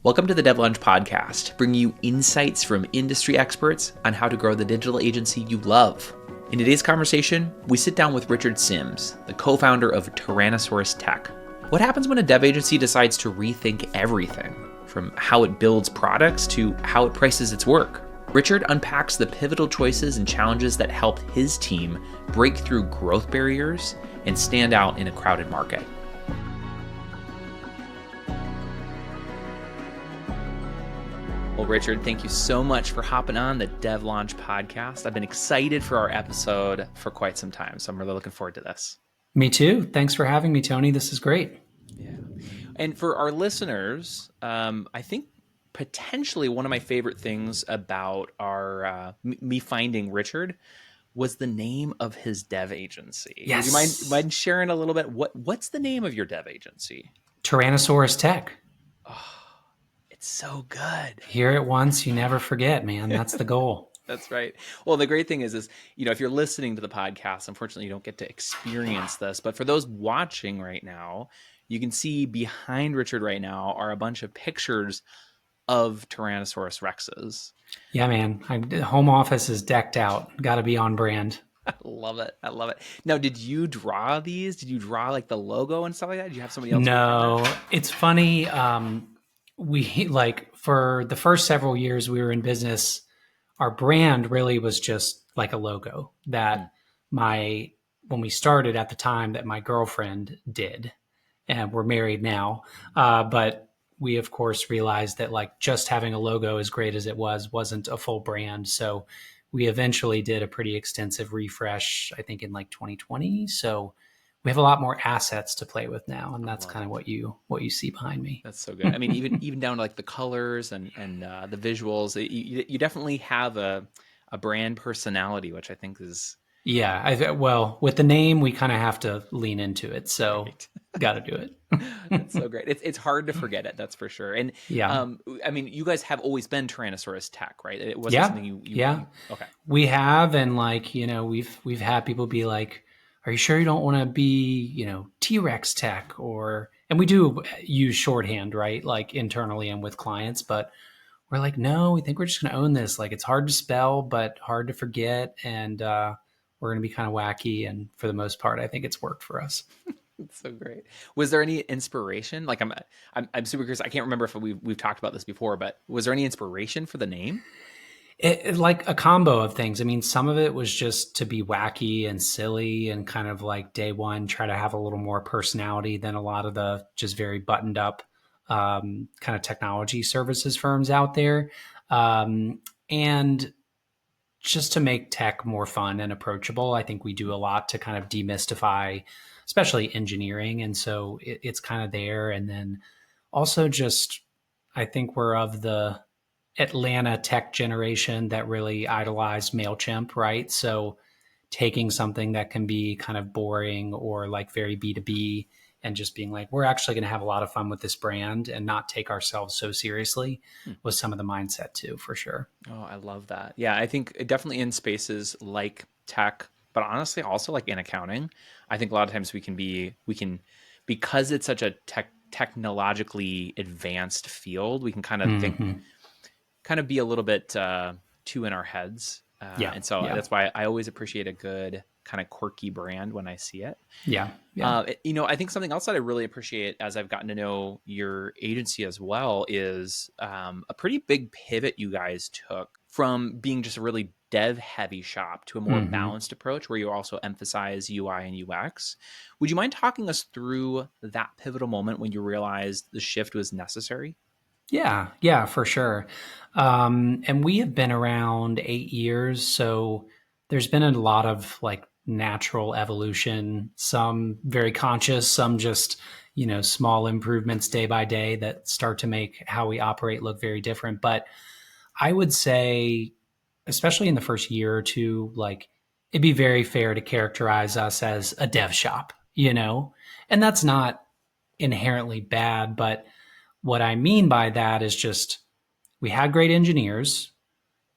Welcome to the DevLaunch Podcast, bringing you insights from industry experts on how to grow the digital agency you love. In today's conversation, we sit down with Richard Sims, the co-founder of Tyrannosaurus Tech. What happens when a dev agency decides to rethink everything, from how it builds products to how it prices its work? Richard unpacks the pivotal choices and challenges that helped his team break through growth barriers and stand out in a crowded market. Well, Richard, thank you so much for hopping on the DevLaunch Podcast. I've been excited for our episode for quite some time, so I'm really looking forward to this. Me too. Thanks for having me, Tony. This is great. Yeah. And for our listeners, I think potentially one of my favorite things about me finding Richard was the name of his dev agency. Yes. Would you mind sharing a little bit? What's the name of your dev agency? Tyrannosaurus Tech. It's so good. Hear it once, you never forget, man. That's the goal. That's right. Well, the great thing is, if you're listening to the podcast, unfortunately, you don't get to experience this. But for those watching right now, you can see behind Richard right now are a bunch of pictures of Tyrannosaurus Rexes. Yeah, man. The home office is decked out. Got to be on brand. I love it. I love it. Now, did you draw these? Did you draw like the logo and stuff like that? Did you have somebody else? No, it's funny. We for the first several years we were in business, our brand really was just like a logo that when we started at the time that my girlfriend did, and we're married now. But we of course realized that like just having a logo as great as it wasn't a full brand. So we eventually did a pretty extensive refresh, I think in like 2020. So we have a lot more assets to play with now, and that's kind of what you see behind me. That's so good. I mean, even down to like the colors and the visuals, you definitely have a brand personality, which I think is well, with the name, we kind of have to lean into it, so right. Got to do it. That's so great. It's hard to forget it, that's for sure. And yeah, I mean, you guys have always been Tyrannosaurus Tech, right? It wasn't something you okay. We have, and we've had people be like, are you sure you don't want to be, T-Rex Tech? And we do use shorthand, right? Like internally and with clients, but we're like, no, we think we're just going to own this. Like it's hard to spell, but hard to forget. And we're going to be kind of wacky. And for the most part, I think it's worked for us. It's so great. Was there any inspiration? Like I'm super curious. I can't remember if we've talked about this before, but was there any inspiration for the name? It like a combo of things. I mean, some of it was just to be wacky and silly and kind of like day one, try to have a little more personality than a lot of the just very buttoned up kind of technology services firms out there. And just to make tech more fun and approachable. I think we do a lot to kind of demystify, especially engineering. And so it's kind of there. And then also just, I think we're of the Atlanta tech generation that really idolized MailChimp, right? So taking something that can be kind of boring or like very B2B and just being like, we're actually going to have a lot of fun with this brand and not take ourselves so seriously was some of the mindset too, for sure. Oh, I love that. Yeah, I think definitely in spaces like tech, but honestly also like in accounting, I think a lot of times we can, because it's such a technologically advanced field, we can kind of think, kind of be a little bit too in our heads. And so that's why I always appreciate a good kind of quirky brand when I see it. Yeah. I think something else that I really appreciate as I've gotten to know your agency as well is a pretty big pivot you guys took from being just a really dev heavy shop to a more balanced approach where you also emphasize UI and UX. Would you mind talking us through that pivotal moment when you realized the shift was necessary? Yeah, for sure. And we have been around 8 years. So there's been a lot of like natural evolution, some very conscious, some just, small improvements day by day that start to make how we operate look very different. But I would say, especially in the first year or two, like it'd be very fair to characterize us as a dev shop, and that's not inherently bad, but what I mean by that is just we had great engineers.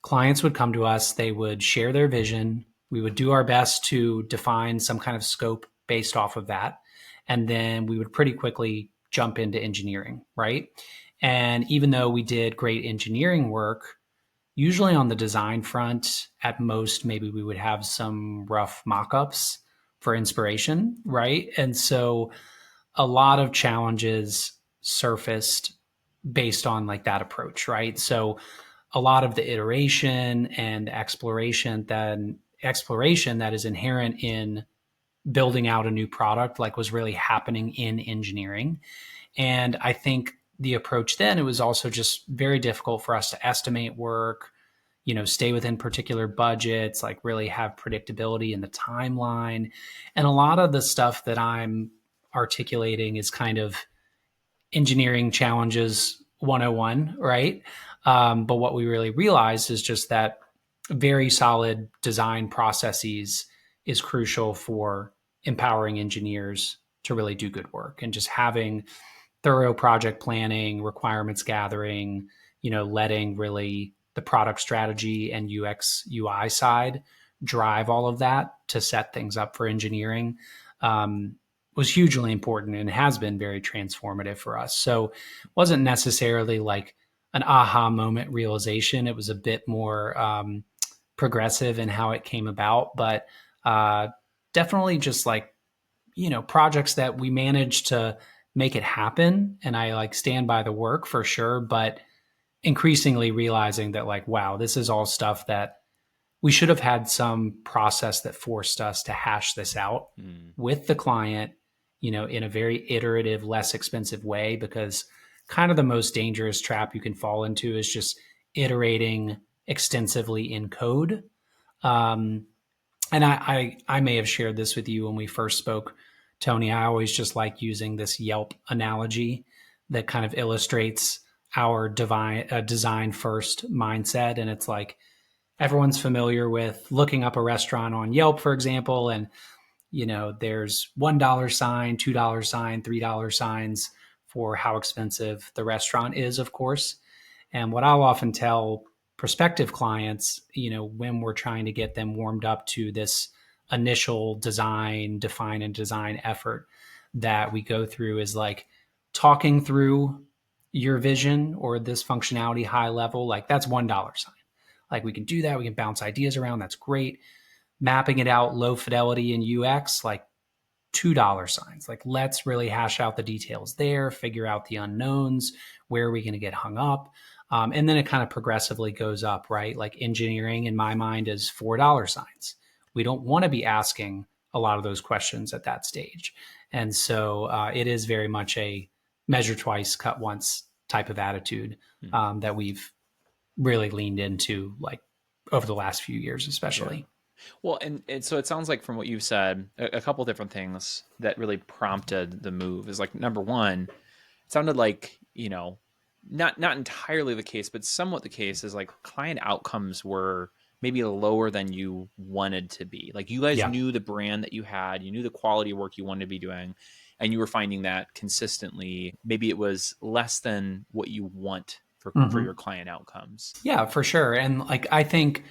Clients would come to us. They would share their vision. We would do our best to define some kind of scope based off of that. And then we would pretty quickly jump into engineering, right? And even though we did great engineering work, usually on the design front, at most, maybe we would have some rough mock-ups for inspiration, right? And so a lot of challenges surfaced based on like that approach, right? So a lot of the iteration and exploration that is inherent in building out a new product like was really happening in engineering. And I think the approach then, it was also just very difficult for us to estimate work, stay within particular budgets, like really have predictability in the timeline. And a lot of the stuff that I'm articulating is kind of engineering challenges 101, right? But what we really realized is just that very solid design processes is crucial for empowering engineers to really do good work, and just having thorough project planning, requirements gathering, letting really the product strategy and UX UI side drive all of that to set things up for engineering was hugely important and has been very transformative for us. So it wasn't necessarily like an aha moment realization. It was a bit more progressive in how it came about, but definitely just like, projects that we managed to make it happen. And I like stand by the work for sure, but increasingly realizing that like, wow, this is all stuff that we should have had some process that forced us to hash this out with the client, in a very iterative, less expensive way, because kind of the most dangerous trap you can fall into is just iterating extensively in code. And I may have shared this with you when we first spoke, Tony. I always just like using this Yelp analogy that kind of illustrates our design first mindset. And it's like, everyone's familiar with looking up a restaurant on Yelp, for example, and there's $1 sign, $2 sign, $3 signs for how expensive the restaurant is, of course. And what I'll often tell prospective clients, when we're trying to get them warmed up to this initial define and design effort that we go through, is like talking through your vision or this functionality high level, like that's $1 sign. Like we can do that. We can bounce ideas around. That's great. Mapping it out low fidelity in UX, like $2 signs. Like let's really hash out the details there, figure out the unknowns, where are we going to get hung up? And then it kind of progressively goes up, right? Like engineering in my mind is $4 signs. We don't want to be asking a lot of those questions at that stage. And so it is very much a measure twice, cut once type of attitude that we've really leaned into like over the last few years, especially. Yeah. Well, and so it sounds like from what you've said, a couple different things that really prompted the move is like, number one, it sounded like, not entirely the case, but somewhat the case is like client outcomes were maybe lower than you wanted to be. Like you guys knew the brand that you had, you knew the quality of work you wanted to be doing, and you were finding that consistently. Maybe it was less than what you want for your client outcomes. Yeah, for sure. And like, I think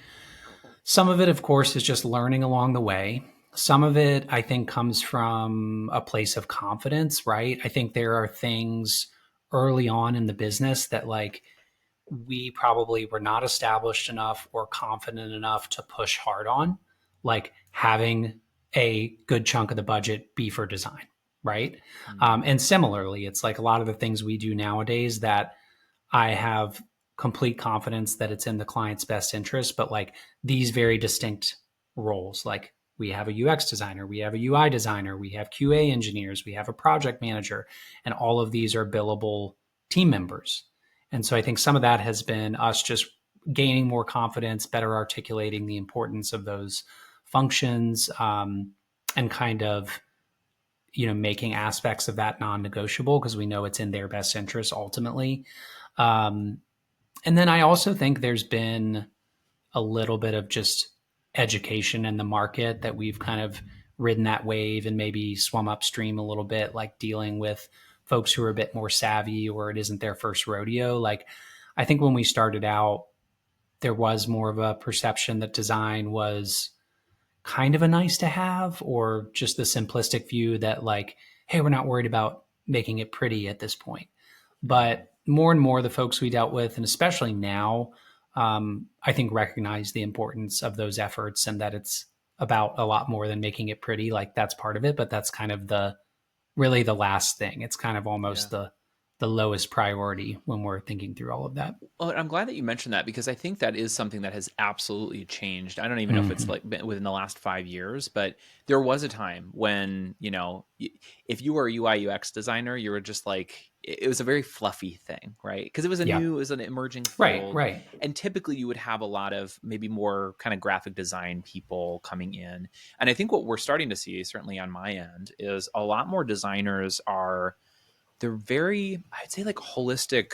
some of it, of course, is just learning along the way. Some of it, I think, comes from a place of confidence, right? I think there are things early on in the business that like we probably were not established enough or confident enough to push hard on, like having a good chunk of the budget be for design, right? And similarly, it's like a lot of the things we do nowadays that I have complete confidence that it's in the client's best interest, but like these very distinct roles, like we have a UX designer, we have a UI designer, we have QA engineers, we have a project manager, and all of these are billable team members. And so I think some of that has been us just gaining more confidence, better articulating the importance of those functions, and kind of, making aspects of that non-negotiable because we know it's in their best interest ultimately. And then I also think there's been a little bit of just education in the market that we've kind of ridden that wave and maybe swum upstream a little bit, like dealing with folks who are a bit more savvy or it isn't their first rodeo. Like I think when we started out, there was more of a perception that design was kind of a nice to have, or just the simplistic view that like, hey, we're not worried about making it pretty at this point. But more and more the folks we dealt with, and especially now, I think recognize the importance of those efforts and that it's about a lot more than making it pretty. Like that's part of it, but that's kind of really the last thing. It's kind of almost the lowest priority when we're thinking through all of that. Well, I'm glad that you mentioned that because I think that is something that has absolutely changed. I don't even know if it's like been within the last 5 years, but there was a time when, if you were a UI UX designer, you were just like, it was a very fluffy thing, right? Because it was it was an emerging field. Right. And typically you would have a lot of maybe more kind of graphic design people coming in. And I think what we're starting to see, certainly on my end, is a lot more designers they're very, I'd say, like holistic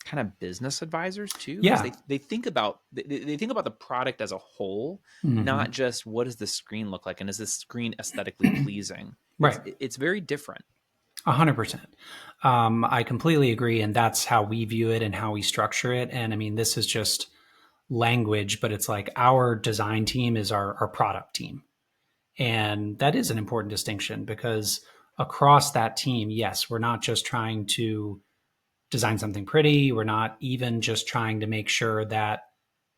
kind of business advisors too. Yeah. They think about the product as a whole, not just what does the screen look like and is this screen aesthetically pleasing. Right. It's very different. 100%. I completely agree, and that's how we view it and how we structure it. And I mean, this is just language, but it's like our design team is our product team, and that is an important distinction because across that team, yes, we're not just trying to design something pretty. We're not even just trying to make sure that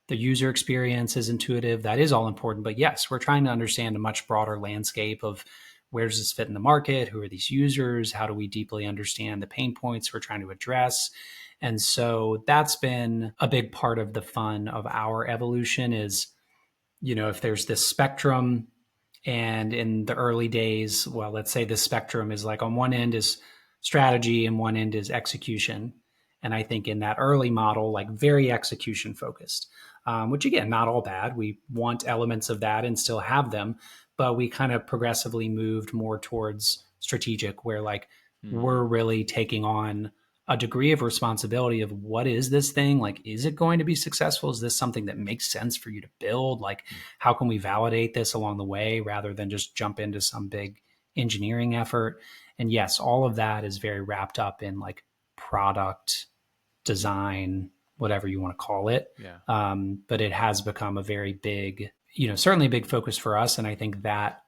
the user experience is intuitive. That is all important. But yes, we're trying to understand a much broader landscape of where does this fit in the market? Who are these users? How do we deeply understand the pain points we're trying to address? And so that's been a big part of the fun of our evolution is, if there's this spectrum. And in the early days, well, let's say the spectrum is like on one end is strategy and one end is execution. And I think in that early model, like very execution focused, which again, not all bad. We want elements of that and still have them, but we kind of progressively moved more towards strategic where like we're really taking on a degree of responsibility of what is this thing? Like, is it going to be successful? Is this something that makes sense for you to build? Like, how can we validate this along the way rather than just jump into some big engineering effort? And yes, all of that is very wrapped up in like product design, whatever you want to call it. Yeah. But it has become a very big, certainly a big focus for us. And I think that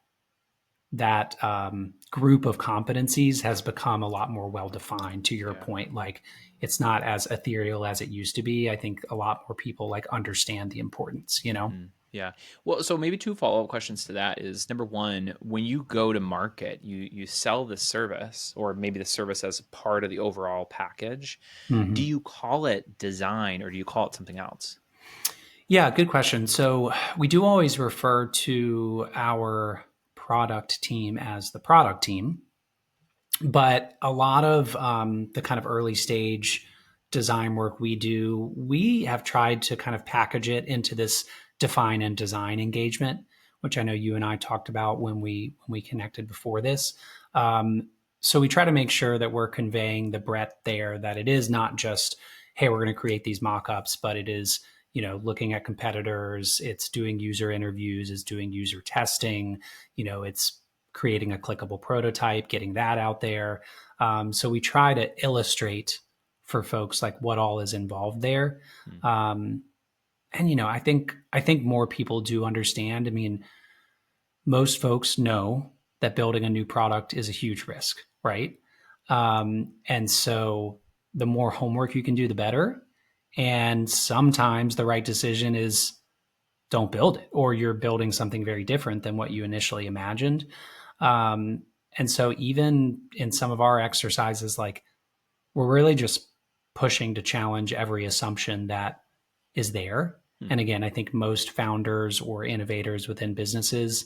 group of competencies has become a lot more well-defined to your point. Like it's not as ethereal as it used to be. I think a lot more people like understand the importance, Yeah. Well, so maybe 2 follow-up questions to that is number 1, when you go to market, you sell the service or maybe the service as part of the overall package. Do you call it design or do you call it something else? Yeah, good question. So we do always refer to our product team as the product team, but a lot of the kind of early stage design work we do, we have tried to kind of package it into this define and design engagement, which I know you and I talked about when we connected before this. So we try to make sure that we're conveying the breadth there, that it is not just, hey, we're going to create these mock-ups, but it is looking at competitors, it's doing user interviews, it's doing user testing, it's creating a clickable prototype, getting that out there. So we try to illustrate for folks like what all is involved there. And, I think more people do understand. I mean, most folks know that building a new product is a huge risk, right? And so the more homework you can do, the better. And sometimes the right decision is don't build it, or you're building something very different than what you initially imagined. And so even in some of our exercises, like we're really just pushing to challenge every assumption that is there. And again, I think most founders or innovators within businesses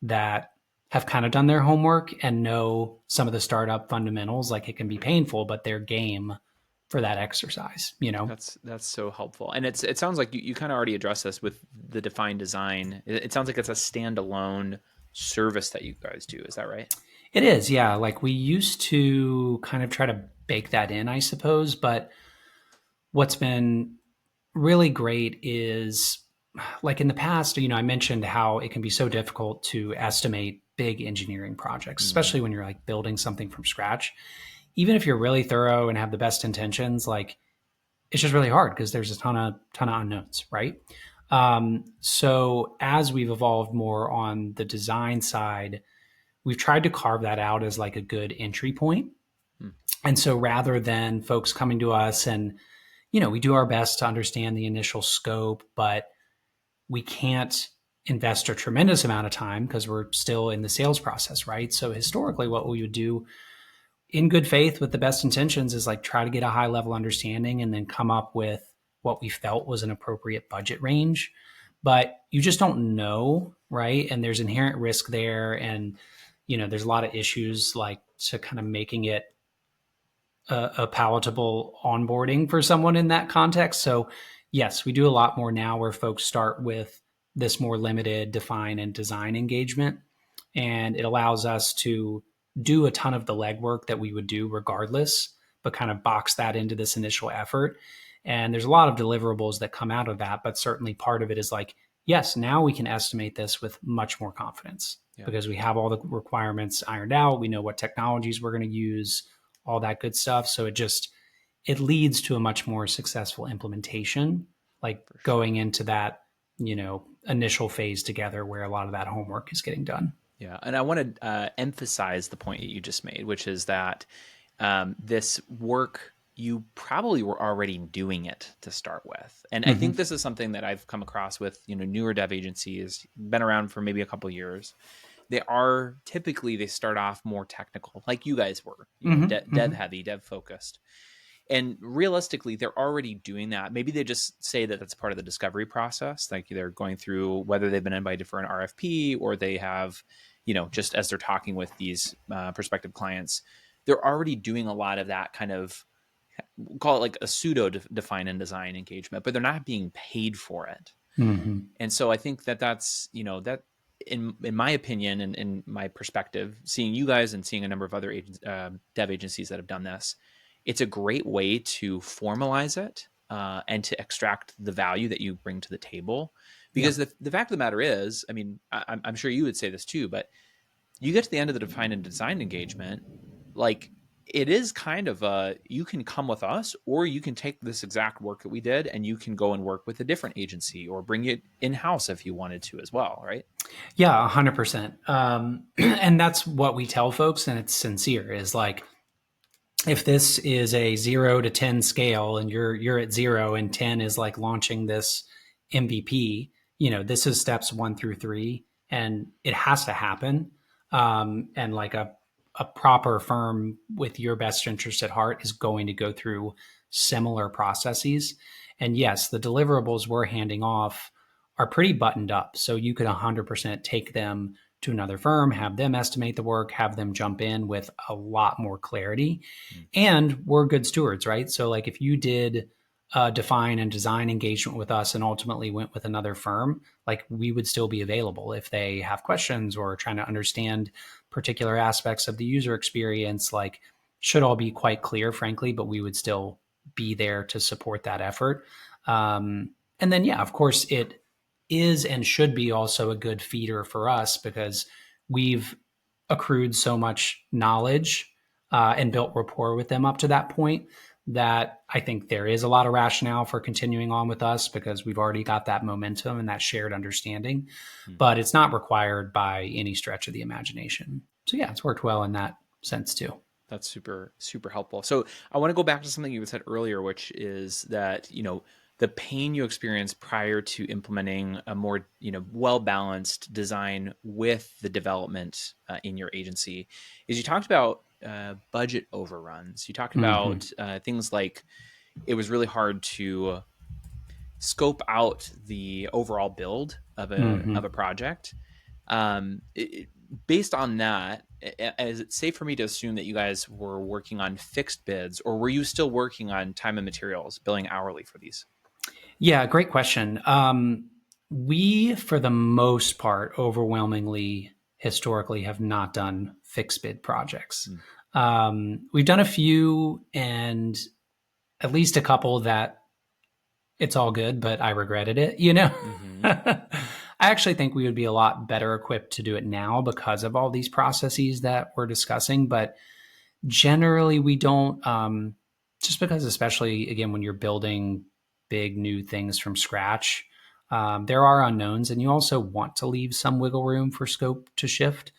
that have kind of done their homework and know some of the startup fundamentals, like it can be painful, but they're game for that exercise, That's so helpful. And it sounds like you kind of already addressed this with the defined design. It sounds like it's a standalone service that you guys do. Is that right? It is. Yeah. Like we used to kind of try to bake that in, I suppose. But what's been really great is like in the past, I mentioned how it can be so difficult to estimate big engineering projects, especially when you're like building something from scratch. Even if you're really thorough and have the best intentions, like it's just really hard because there's a ton of unknowns, right? So as we've evolved more on the design side, we've tried to carve that out as like a good entry point. And so rather than folks coming to us and, we do our best to understand the initial scope, but we can't invest a tremendous amount of time because we're still in the sales process, right? So historically, what we would do in good faith with the best intentions is like try to get a high level understanding and then come up with what we felt was an appropriate budget range. But you just don't know, right? And there's inherent risk there. And, there's a lot of issues like to kind of making it a palatable onboarding for someone in that context. So yes, we do a lot more now where folks start with this more limited define and design engagement. And it allows us to do a ton of the legwork that we would do regardless, but kind of box that into this initial effort. And there's a lot of deliverables that come out of that, but certainly part of it is like, yes, now we can estimate this with much more confidence because we have all the requirements ironed out. We know what technologies we're going to use, all that good stuff. So it leads to a much more successful implementation, like going into that, initial phase together where a lot of that homework is getting done. Yeah. And I want to emphasize the point that you just made, which is that this work, you probably were already doing it to start with. And I think this is something that I've come across with, newer dev agencies, been around for maybe a couple of years. They start off more technical, like you guys were, dev heavy, dev focused. And realistically, they're already doing that. Maybe they just say that that's part of the discovery process. Like they're going through whether they've been invited for an RFP or they have, just as they're talking with these prospective clients, they're already doing a lot of that kind of, we'll call it like a pseudo define and design engagement, but they're not being paid for it. And so I think that's, that in my opinion and in my perspective, seeing you guys and seeing a number of other dev agencies that have done this, it's a great way to formalize it and to extract the value that you bring to the table. Because the fact of the matter is, I mean, I'm sure you would say this too, but you get to the end of the define and design engagement, like it is kind of you can come with us or you can take this exact work that we did and you can go and work with a different agency or bring it in-house if you wanted to as well, right? Yeah, 100%. And that's what we tell folks, and it's sincere, is like, if this is a 0 to 10 scale and you're at 0 and 10 is like launching this MVP, this is steps 1 through 3 and it has to happen. And like a proper firm with your best interest at heart is going to go through similar processes. And yes, the deliverables we're handing off are pretty buttoned up. So you could 100% take them to another firm, have them estimate the work, have them jump in with a lot more clarity. And we're good stewards, right? So like if you did define and design engagement with us and ultimately went with another firm, like we would still be available if they have questions or trying to understand particular aspects of the user experience, like should all be quite clear, frankly, but we would still be there to support that effort. And then, yeah, of course, it is and should be also a good feeder for us because we've accrued so much knowledge and built rapport with them up to that point that I think there is a lot of rationale for continuing on with us because we've already got that momentum and that shared understanding, but it's not required by any stretch of the imagination. So yeah, it's worked well in that sense too. That's super, super helpful. So I want to go back to something you said earlier, which is that, the pain you experienced prior to implementing a more, well-balanced design with the development in your agency is you talked about budget overruns. You talked about things like it was really hard to scope out the overall build of a project. Based on that, is it safe for me to assume that you guys were working on fixed bids, or were you still working on time and materials, billing hourly for these? Yeah, great question. We, for the most part, overwhelmingly, historically, have not done fixed bid projects. We've done a few and at least a couple that it's all good, but I regretted it, I actually think we would be a lot better equipped to do it now because of all these processes that we're discussing. But generally, we don't, just because, especially, again, when you're building big new things from scratch, There are unknowns, and you also want to leave some wiggle room for scope to shift.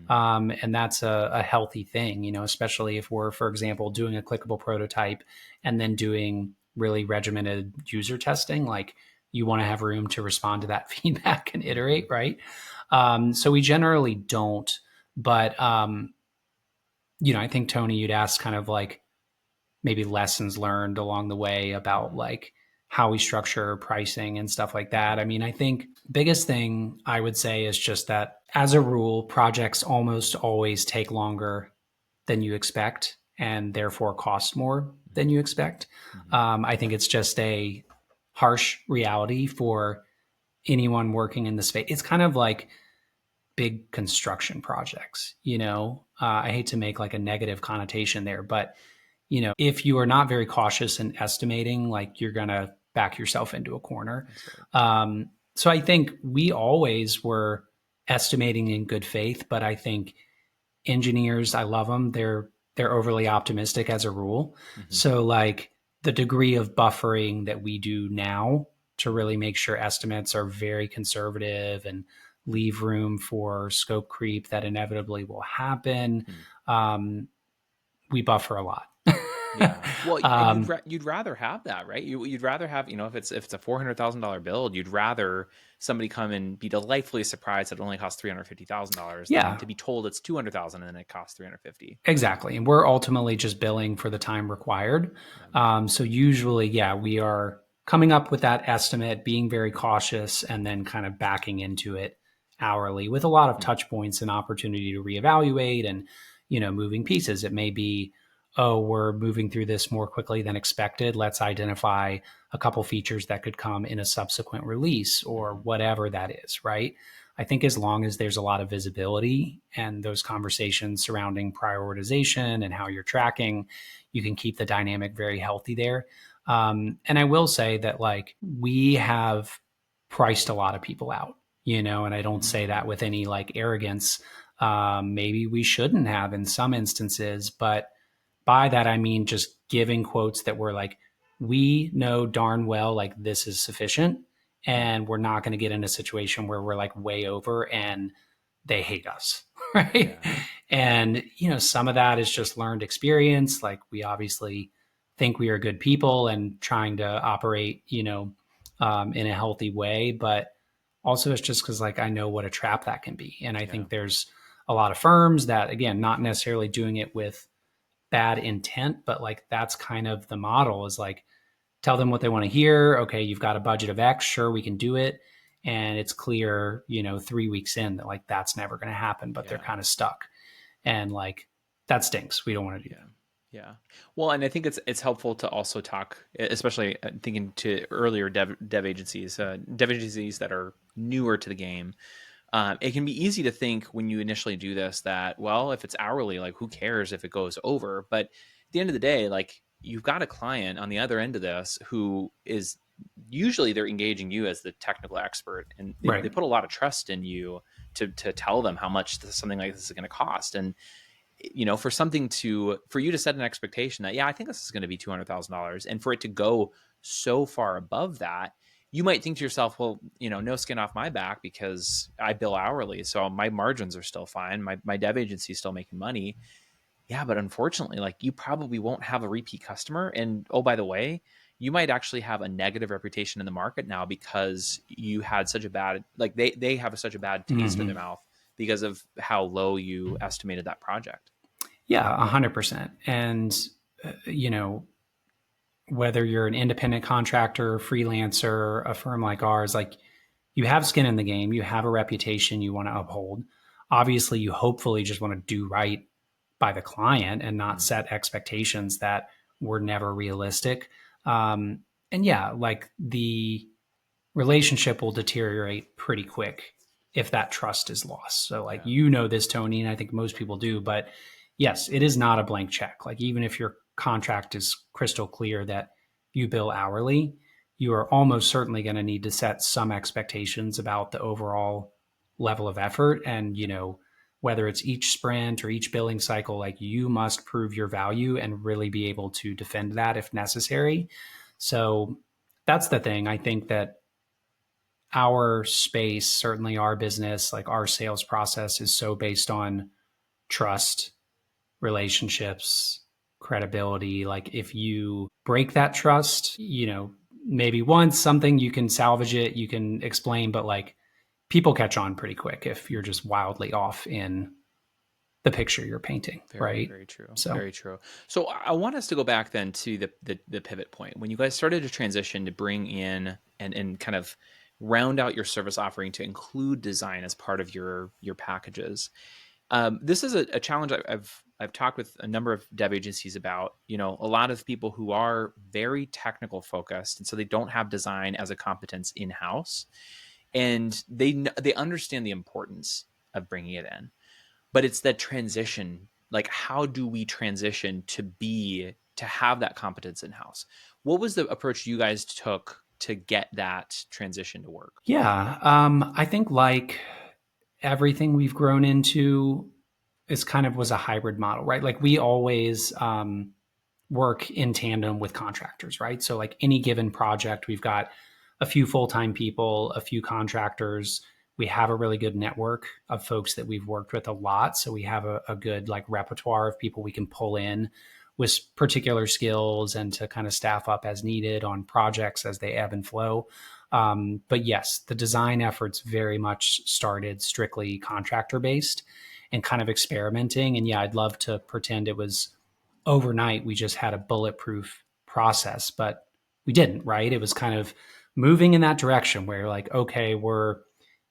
And that's a healthy thing, especially if we're, for example, doing a clickable prototype and then doing really regimented user testing. Like, you want to have room to respond to that feedback and iterate, right? So we generally don't, but I think, Tony, you'd ask kind of like maybe lessons learned along the way about like how we structure pricing and stuff like that. I mean, I think biggest thing I would say is just that as a rule, projects almost always take longer than you expect and therefore cost more than you expect. I think it's just a harsh reality for anyone working in the space. It's kind of like big construction projects, I hate to make like a negative connotation there, but if you are not very cautious in estimating, like, you're going to back yourself into a corner. So I think we always were estimating in good faith, but I think engineers, I love them. They're overly optimistic as a rule. So like the degree of buffering that we do now to really make sure estimates are very conservative and leave room for scope creep that inevitably will happen. We buffer a lot. Yeah. Well, you'd rather have that, right? You'd rather have, if it's a $400,000 build, you'd rather somebody come and be delightfully surprised that it only costs $350,000 than to be told it's $200,000 and then it costs $350,000. Exactly. And we're ultimately just billing for the time required. So usually, we are coming up with that estimate, being very cautious, and then kind of backing into it hourly with a lot of touch points and opportunity to reevaluate and, moving pieces. It may be, oh, we're moving through this more quickly than expected. Let's identify a couple features that could come in a subsequent release or whatever that is, right? I think as long as there's a lot of visibility and those conversations surrounding prioritization and how you're tracking, you can keep the dynamic very healthy there. And I will say that, like, we have priced a lot of people out, and I don't say that with any like arrogance. Maybe we shouldn't have in some instances, but by that, I mean just giving quotes that were like, we know darn well, like, this is sufficient, and we're not going to get in a situation where we're like way over and they hate us. Right. Yeah. And, some of that is just learned experience. Like, we obviously think we are good people and trying to operate, in a healthy way, but also it's just because, like, I know what a trap that can be. And I think there's a lot of firms that, again, not necessarily doing it with bad intent, but like, that's kind of the model, is like, tell them what they want to hear. Okay, you've got a budget of X, sure, we can do it. And it's clear, 3 weeks in, that like, that's never going to happen, but they're kind of stuck. And like, that stinks. We don't want to do that. Yeah. Well, and I think it's helpful to also talk, especially thinking to earlier dev agencies that are newer to the game. It can be easy to think when you initially do this that, well, if it's hourly, like, who cares if it goes over? But at the end of the day, like, you've got a client on the other end of this who is usually, they're engaging you as the technical expert, and they put a lot of trust in you to tell them how much something like this is going to cost. And, for you to set an expectation that, I think this is going to be $200,000, and for it to go so far above that, you might think to yourself, well, no skin off my back because I bill hourly, so my margins are still fine. My dev agency is still making money. Yeah, but unfortunately, like, you probably won't have a repeat customer. And, oh, by the way, you might actually have a negative reputation in the market now because you had such a bad, like, they have such a bad taste in their mouth because of how low you estimated that project. Yeah, 100%. And, whether you're an independent contractor, freelancer, a firm like ours, like, you have skin in the game, you have a reputation you want to uphold. Obviously, you hopefully just want to do right by the client and not set expectations that were never realistic. And like, the relationship will deteriorate pretty quick if that trust is lost. So like, this, Tony, and I think most people do, but yes, it is not a blank check. Like, even if your contract is crystal clear that you bill hourly, you are almost certainly going to need to set some expectations about the overall level of effort. And, whether it's each sprint or each billing cycle, like, you must prove your value and really be able to defend that if necessary. So that's the thing. I think that our space, certainly our business, like our sales process is so based on trust, relationships, credibility. Like if you break that trust, maybe once something you can salvage it, you can explain, but like people catch on pretty quick if you're just wildly off in the picture you're painting, Very, right? very true. So Very true. So I want us to go back then to the pivot point when you guys started to transition to bring in and kind of round out your service offering to include design as part of your packages. This is a challenge I've talked with a number of dev agencies about. A lot of people who are very technical focused, and so they don't have design as a competence in house, and they understand the importance of bringing it in, but it's that transition. Like, how do we transition to have that competence in house? What was the approach you guys took to get that transition to work? yeah, I think like everything we've grown into is kind of was a hybrid model, right? Like we always work in tandem with contractors, right? So like any given project, we've got a few full-time people, a few contractors. We have a really good network of folks that we've worked with a lot. So we have a good like repertoire of people we can pull in with particular skills and to kind of staff up as needed on projects as they ebb and flow. But yes, the design efforts very much started strictly contractor based and kind of experimenting. And yeah, I'd love to pretend it was overnight we just had a bulletproof process, but we didn't, right? It was kind of moving in that direction where like, okay, we're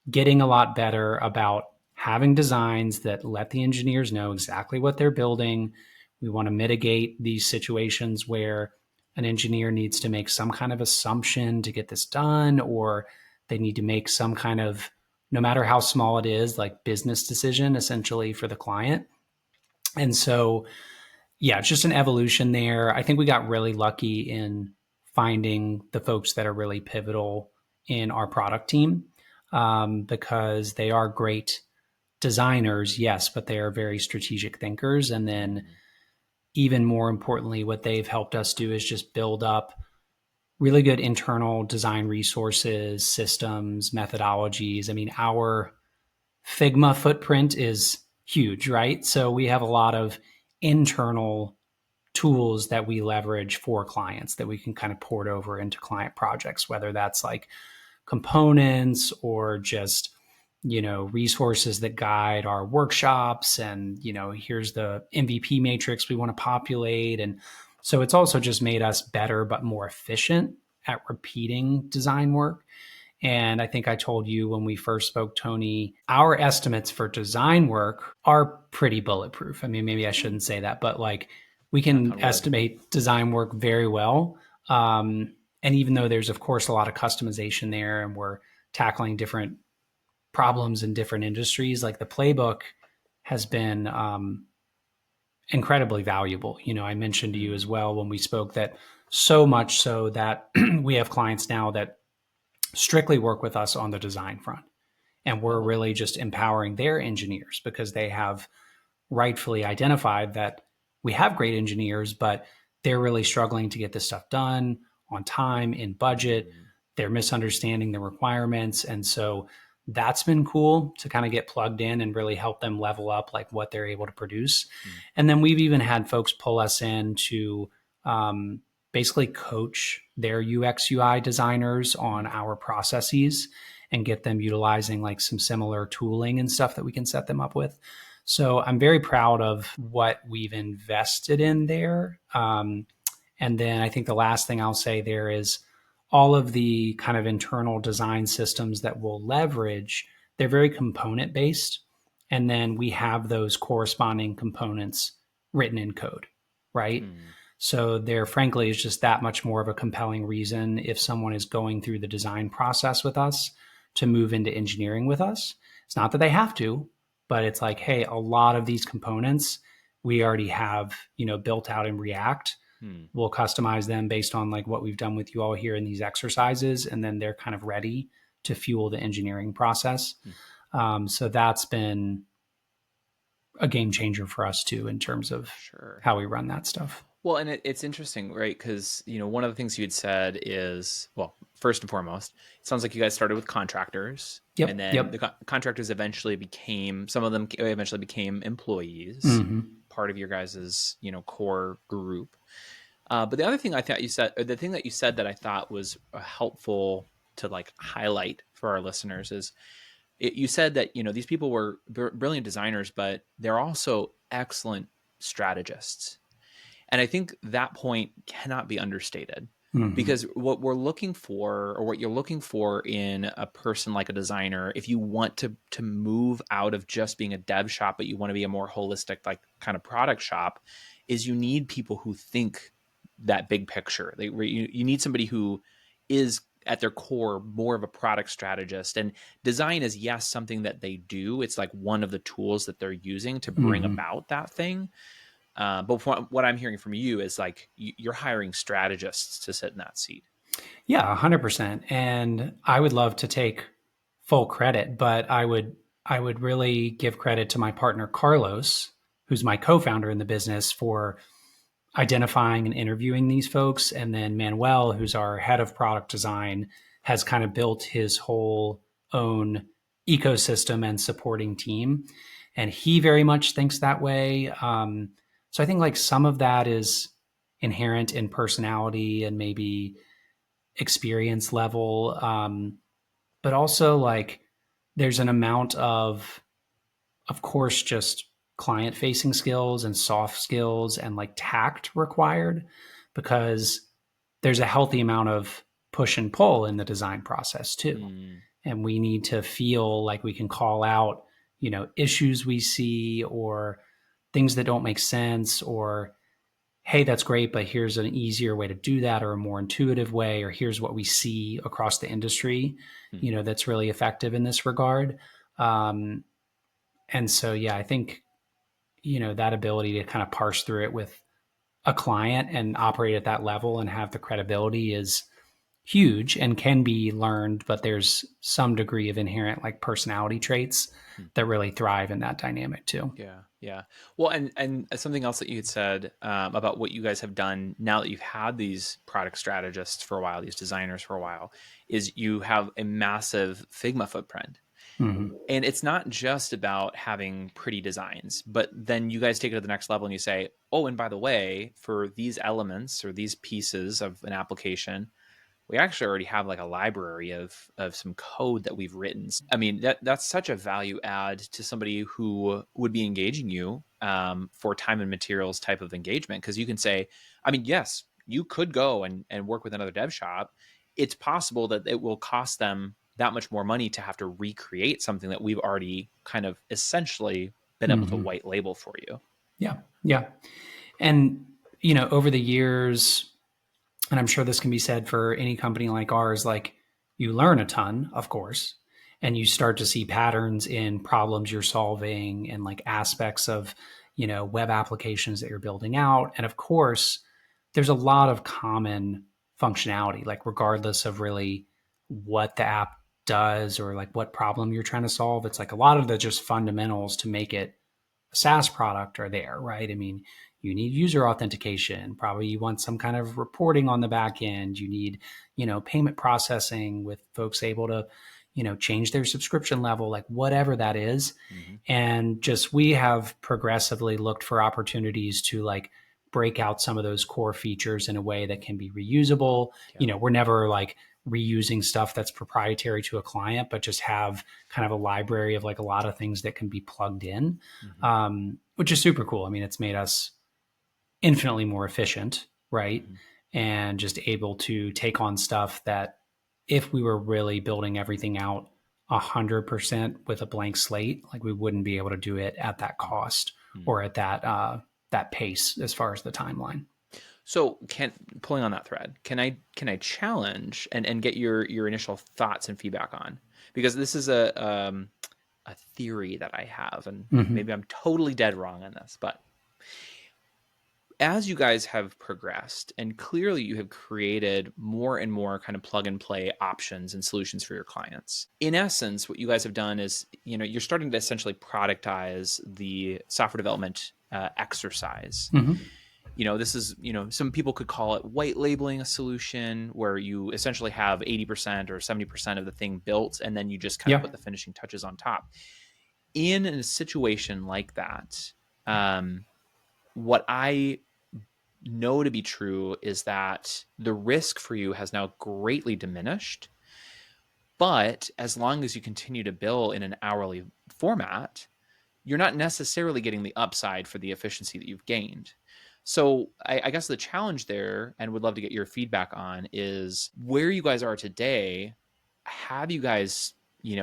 getting a lot better about having designs that let the engineers know exactly what they're building. We want to mitigate these situations where an engineer needs to make some kind of assumption to get this done, or they need to make some kind of, no matter how small it is, like business decision essentially for the client. And so, yeah, it's just an evolution there. I think we got really lucky in finding the folks that are really pivotal in our product team because they are great designers, yes, but they are very strategic thinkers. And then, even more importantly, what they've helped us do is just build up really good internal design resources, systems, methodologies. I mean, our Figma footprint is huge, right? So we have a lot of internal tools that we leverage for clients that we can kind of port over into client projects, whether that's like components or just resources that guide our workshops, and here's the MVP matrix we want to populate. And so it's also just made us better but more efficient at repeating design work. And I think I told you when we first spoke, Tony, our estimates for design work are pretty bulletproof. I mean, maybe I shouldn't say that, but like we can estimate design work very well. And even though there's, of course, a lot of customization there and we're tackling different problems in different industries, like the playbook has been incredibly valuable. I mentioned to you as well when we spoke that so much so that we have clients now that strictly work with us on the design front. And we're really just empowering their engineers because they have rightfully identified that we have great engineers, but they're really struggling to get this stuff done on time, in budget. They're misunderstanding the requirements. And so that's been cool to kind of get plugged in and really help them level up like what they're able to produce. And then we've even had folks pull us in to basically coach their UX UI designers on our processes and get them utilizing like some similar tooling and stuff that we can set them up with. So I'm very proud of what we've invested in there. And then I think the last thing I'll say there is all of the kind of internal design systems that we'll leverage, they're very component based. And then we have those corresponding components written in code, right? So there, frankly, is just that much more of a compelling reason if someone is going through the design process with us to move into engineering with us. It's not that they have to, but it's like, hey, a lot of these components we already have, built out in React. We'll customize them based on like what we've done with you all here in these exercises, and then they're kind of ready to fuel the engineering process. So that's been a game changer for us too in terms of how we run that stuff. Well, and it's interesting, right? Because, one of the things you had said is, well, first and foremost, it sounds like you guys started with contractors, Yep. and then Yep. the contractors eventually became, some of them eventually became employees, Mm-hmm. part of your guys's, core group. But the other thing I thought you said, or the thing that you said that I thought was helpful to like highlight for our listeners is you said that, these people were brilliant designers, but they're also excellent strategists. And I think that point cannot be understated, because what we're looking for, or what you're looking for in a person like a designer, if you want to move out of just being a dev shop, but you want to be a more holistic, like kind of product shop, is you need people who think that big picture. You need somebody who is at their core more of a product strategist, and design is, yes, something that they do. It's like one of the tools that they're using to bring about that thing. But what I'm hearing from you is like you're hiring strategists to sit in that seat. Yeah, 100%. And I would love to take full credit, but I would really give credit to my partner Carlos, who's my co-founder in the business, for identifying and interviewing these folks. And then Manuel, who's our head of product design, has kind of built his whole own ecosystem and supporting team. And he very much thinks that way. So I think like some of that is inherent in personality and maybe experience level. But also like there's an amount of course, just client facing skills and soft skills and like tact required, because there's a healthy amount of push and pull in the design process too. And we need to feel like we can call out, issues we see or things that don't make sense, or, hey, that's great, but here's an easier way to do that, or a more intuitive way, or here's what we see across the industry, that's really effective in this regard. And so, yeah, I think, that ability to kind of parse through it with a client and operate at that level and have the credibility is huge and can be learned, but there's some degree of inherent like personality traits that really thrive in that dynamic too. Yeah. Yeah. Well, and something else that you had said about what you guys have done now that you've had these product strategists for a while, these designers for a while, is you have a massive Figma footprint. And it's not just about having pretty designs, but then you guys take it to the next level and you say, oh, and by the way, for these elements or these pieces of an application, we actually already have like a library of some code that we've written. I mean, that's such a value add to somebody who would be engaging you for time and materials type of engagement. Because you can say, I mean, yes, you could go and work with another dev shop. It's possible that it will cost them that much more money to have to recreate something that we've already kind of essentially been able to white label for you. Yeah. Yeah. And, over the years, and I'm sure this can be said for any company like ours, like you learn a ton, of course, and you start to see patterns in problems you're solving and like aspects of, web applications that you're building out. And of course, there's a lot of common functionality, like regardless of really what the app does or like what problem you're trying to solve. It's like a lot of the just fundamentals to make it a SaaS product are there, right? I mean, you need user authentication. Probably you want some kind of reporting on the back end. You need, payment processing with folks able to, change their subscription level, like whatever that is. And just we have progressively looked for opportunities to like break out some of those core features in a way that can be reusable. Yeah. We're never like reusing stuff that's proprietary to a client, but just have kind of a library of like a lot of things that can be plugged in, which is super cool. I mean, it's made us infinitely more efficient, right? And just able to take on stuff that if we were really building everything out 100% with a blank slate, like we wouldn't be able to do it at that cost or at that pace as far as the timeline. So pulling on that thread, can I challenge and get your initial thoughts and feedback on, because this is a theory that I have, and maybe I'm totally dead wrong on this, but as you guys have progressed and clearly you have created more and more kind of plug and play options and solutions for your clients, in essence, what you guys have done is, you're starting to essentially productize the software development exercise. this is, some people could call it white labeling a solution where you essentially have 80% or 70% of the thing built, and then you just kind of put the finishing touches on top. In a situation like that, what I know to be true is that the risk for you has now greatly diminished. But as long as you continue to bill in an hourly format, you're not necessarily getting the upside for the efficiency that you've gained. So I guess the challenge there, and would love to get your feedback on, is where you guys are today. Have you guys,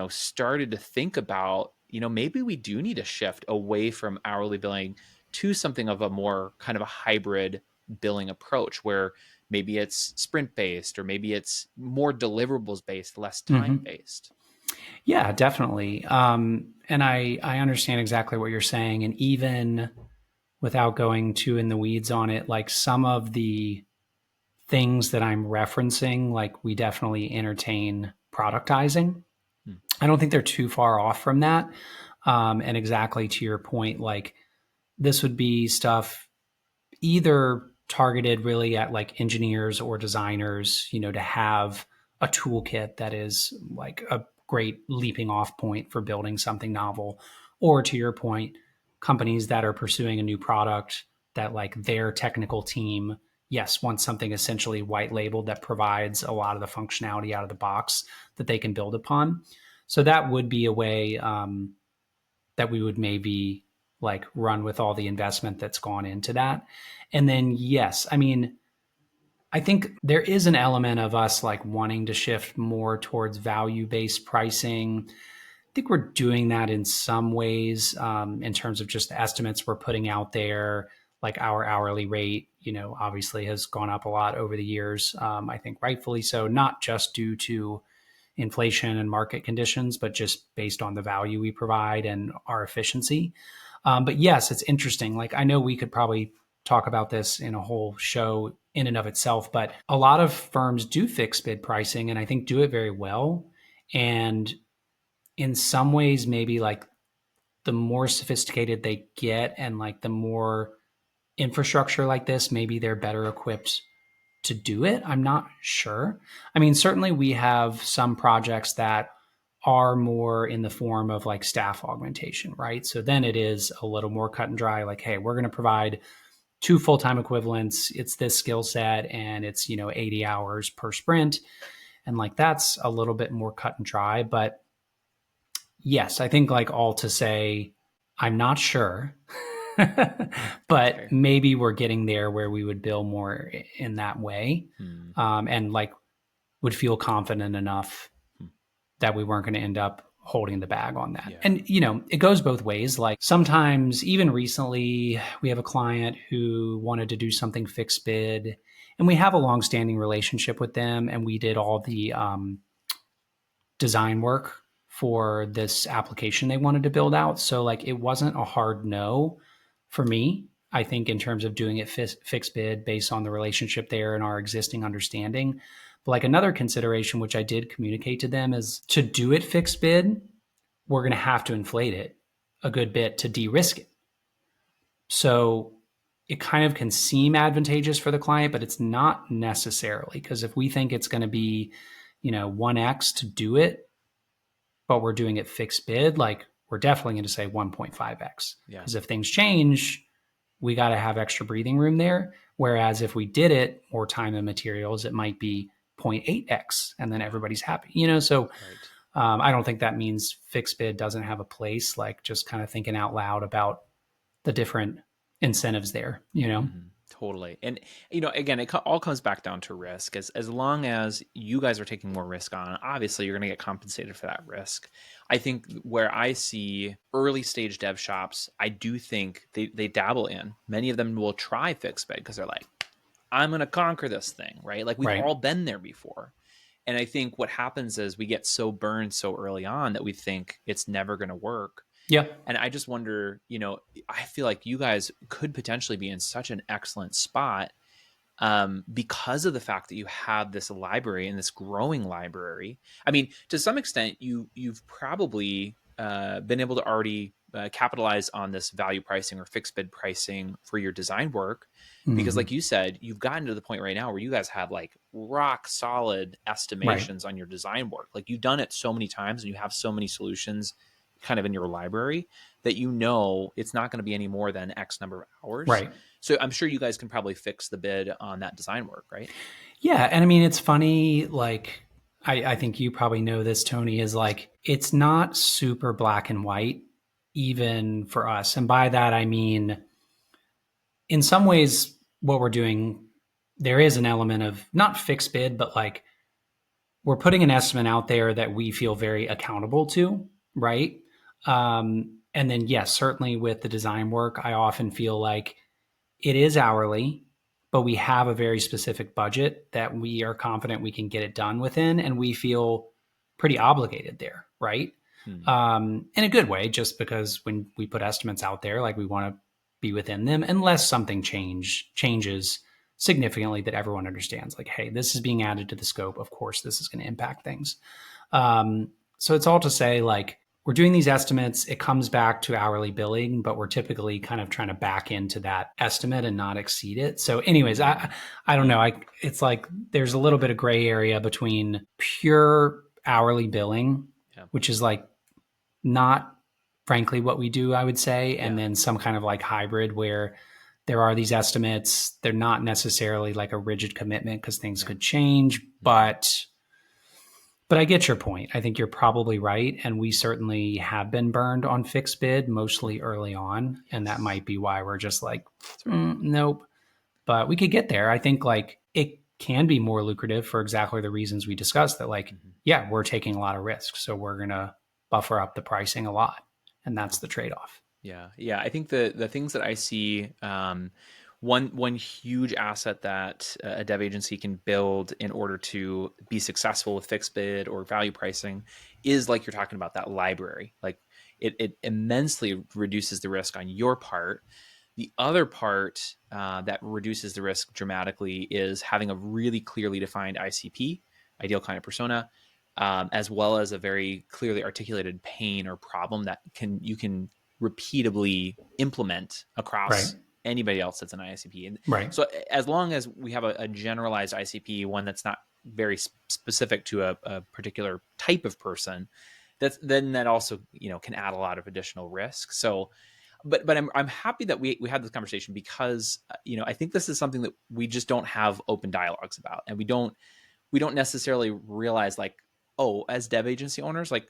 started to think about, maybe we do need a shift away from hourly billing to something of a more kind of a hybrid billing approach where maybe it's sprint based or maybe it's more deliverables based, less time based? Yeah, definitely. And I understand exactly what you're saying. And even without going too in the weeds on it, like some of the things that I'm referencing, like we definitely entertain productizing. I don't think they're too far off from that. And exactly to your point, like this would be stuff either targeted really at like engineers or designers, to have a toolkit that is like a great leaping off point for building something novel, or to your point, companies that are pursuing a new product that like their technical team, yes, wants something essentially white labeled that provides a lot of the functionality out of the box that they can build upon. So that would be a way that we would maybe like run with all the investment that's gone into that. And then, yes, I mean, I think there is an element of us like wanting to shift more towards value-based pricing. I think we're doing that in some ways in terms of just the estimates we're putting out there. Like our hourly rate, obviously has gone up a lot over the years. I think rightfully so, not just due to inflation and market conditions, but just based on the value we provide and our efficiency. But yes, it's interesting. Like I know we could probably talk about this in a whole show in and of itself, but a lot of firms do fixed bid pricing and I think do it very well. And in some ways, maybe like the more sophisticated they get and like the more infrastructure like this, maybe they're better equipped to do it. I'm not sure. I mean, certainly we have some projects that are more in the form of like staff augmentation, right? So then it is a little more cut and dry, like, hey, we're going to provide 2 full-time equivalents. It's this skill set and it's, 80 hours per sprint. And like, that's a little bit more cut and dry. But yes, I think like all to say, I'm not sure, but maybe we're getting there where we would bill more in that way. And like would feel confident enough that we weren't going to end up holding the bag on that. Yeah. And, it goes both ways. Like sometimes, even recently, we have a client who wanted to do something fixed bid, and we have a longstanding relationship with them. And we did all the design work for this application they wanted to build out. So like, it wasn't a hard no for me. I think in terms of doing it fixed bid based on the relationship there and our existing understanding. But like another consideration, which I did communicate to them, is to do it fixed bid, we're going to have to inflate it a good bit to de-risk it. So it kind of can seem advantageous for the client, but it's not necessarily, because if we think it's going to be, 1x to do it, but we're doing it fixed bid, like we're definitely going to say 1.5x. Because if things change, we got to have extra breathing room there. Whereas if we did it more time and materials, it might be 0.8x and then everybody's happy, so I don't think that means fixed bid doesn't have a place, like just kind of thinking out loud about the different incentives there, Totally. And, again, it all comes back down to risk. As long as you guys are taking more risk on, obviously you're going to get compensated for that risk. I think where I see early stage dev shops, I do think they dabble in. Many of them will try fixed bid because they're like, I'm going to conquer this thing, right? Like we've all been there before. And I think what happens is we get so burned so early on that we think it's never going to work. Yeah. And I just wonder, I feel like you guys could potentially be in such an excellent spot because of the fact that you have this library and this growing library. I mean, to some extent, you've probably been able to already capitalize on this value pricing or fixed bid pricing for your design work? Because Mhm. like you said, you've gotten to the point right now where you guys have like rock solid estimations on your design work. Like you've done it so many times and you have so many solutions kind of in your library that you know it's not going to be any more than X number of hours. Right. So I'm sure you guys can probably fix the bid on that design work, right? Yeah. And I mean, it's funny, like, I think you probably know this, Tony, is like, it's not super black and white, even for us. And by that, I mean, in some ways, what we're doing, there is an element of not fixed bid, but like we're putting an estimate out there that we feel very accountable to, right? And then, yes, certainly with the design work, I often feel like it is hourly, but we have a very specific budget that we are confident we can get it done within, and we feel pretty obligated there, right? In a good way, just because when we put estimates out there, like we want to be within them, unless something changes significantly that everyone understands. Like, hey, this is being added to the scope. Of course, this is going to impact things. So it's all to say, like, we're doing these estimates. It comes back to hourly billing, but we're typically kind of trying to back into that estimate and not exceed it. So anyways, I don't know. It's like there's a little bit of gray area between pure hourly billing, which is like not frankly what we do, I would say, and then some kind of like hybrid where there are these estimates. They're not necessarily like a rigid commitment because things could change, but I get your point. I think you're probably right. And we certainly have been burned on fixed bid, mostly early on. And that might be why we're just like, nope. But we could get there. I think like it can be more lucrative for exactly the reasons we discussed that like, yeah, we're taking a lot of risks. So we're going to buffer up the pricing a lot. And that's the trade-off. Yeah. Yeah. I think the things that I see, one huge asset that a dev agency can build in order to be successful with fixed bid or value pricing is like you're talking about that library. Like it immensely reduces the risk on your part. The other part that reduces the risk dramatically is having a really clearly defined ICP, ideal client persona, as well as a very clearly articulated pain or problem that you can repeatably implement across anybody else that's an ICP. And so as long as we have a generalized ICP, one that's not very specific to a particular type of person, that also, can add a lot of additional risk. So, but I'm happy that we had this conversation because, I think this is something that we just don't have open dialogues about. And we don't necessarily realize like, oh, as dev agency owners, like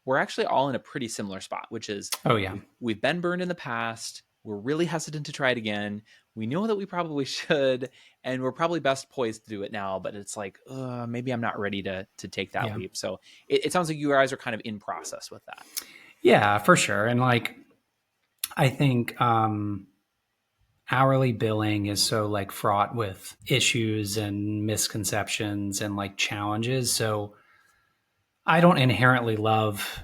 we're actually all in a pretty similar spot, which is, we've been burned in the past. We're really hesitant to try it again. We know that we probably should, and we're probably best poised to do it now, but it's like, maybe I'm not ready to take that leap. So it sounds like you guys are kind of in process with that. Yeah, for sure. And like, I think hourly billing is so like fraught with issues and misconceptions and like challenges. So I don't inherently love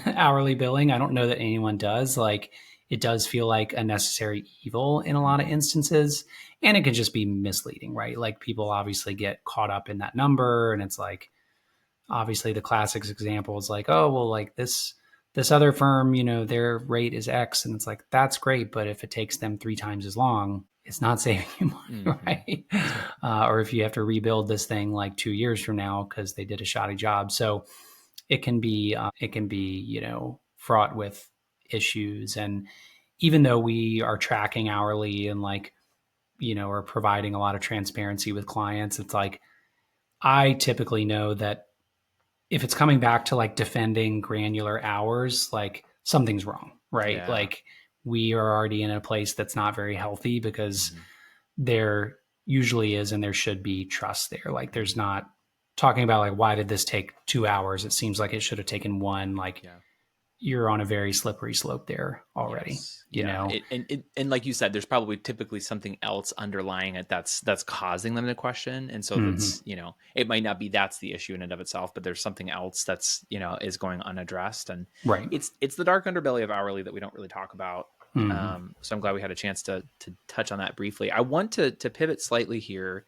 hourly billing. I don't know that anyone does. Like it does feel like a necessary evil in a lot of instances. And it can just be misleading, right? Like people obviously get caught up in that number. And it's like, obviously the classics example is like, oh, well, like this other firm, their rate is X. And it's like, that's great. But if it takes them 3 times as long, it's not saving you money, right? Or if you have to rebuild this thing like 2 years from now because they did a shoddy job. So it can be, fraught with issues. And even though we are tracking hourly and like, are providing a lot of transparency with clients, it's like, I typically know that if it's coming back to like defending granular hours, like something's wrong, right? Yeah. Like we are already in a place that's not very healthy because there usually is and there should be trust there. Like there's not talking about like, why did this take 2 hours? It seems like it should have taken 1. Like you're on a very slippery slope there already. You know, and like you said, there's probably typically something else underlying it that's causing them to question. And so that's, it might not be that's the issue in and of itself, but there's something else that's, is going unaddressed. And it's the dark underbelly of hourly that we don't really talk about. So I'm glad we had a chance to touch on that briefly. I want to pivot slightly here,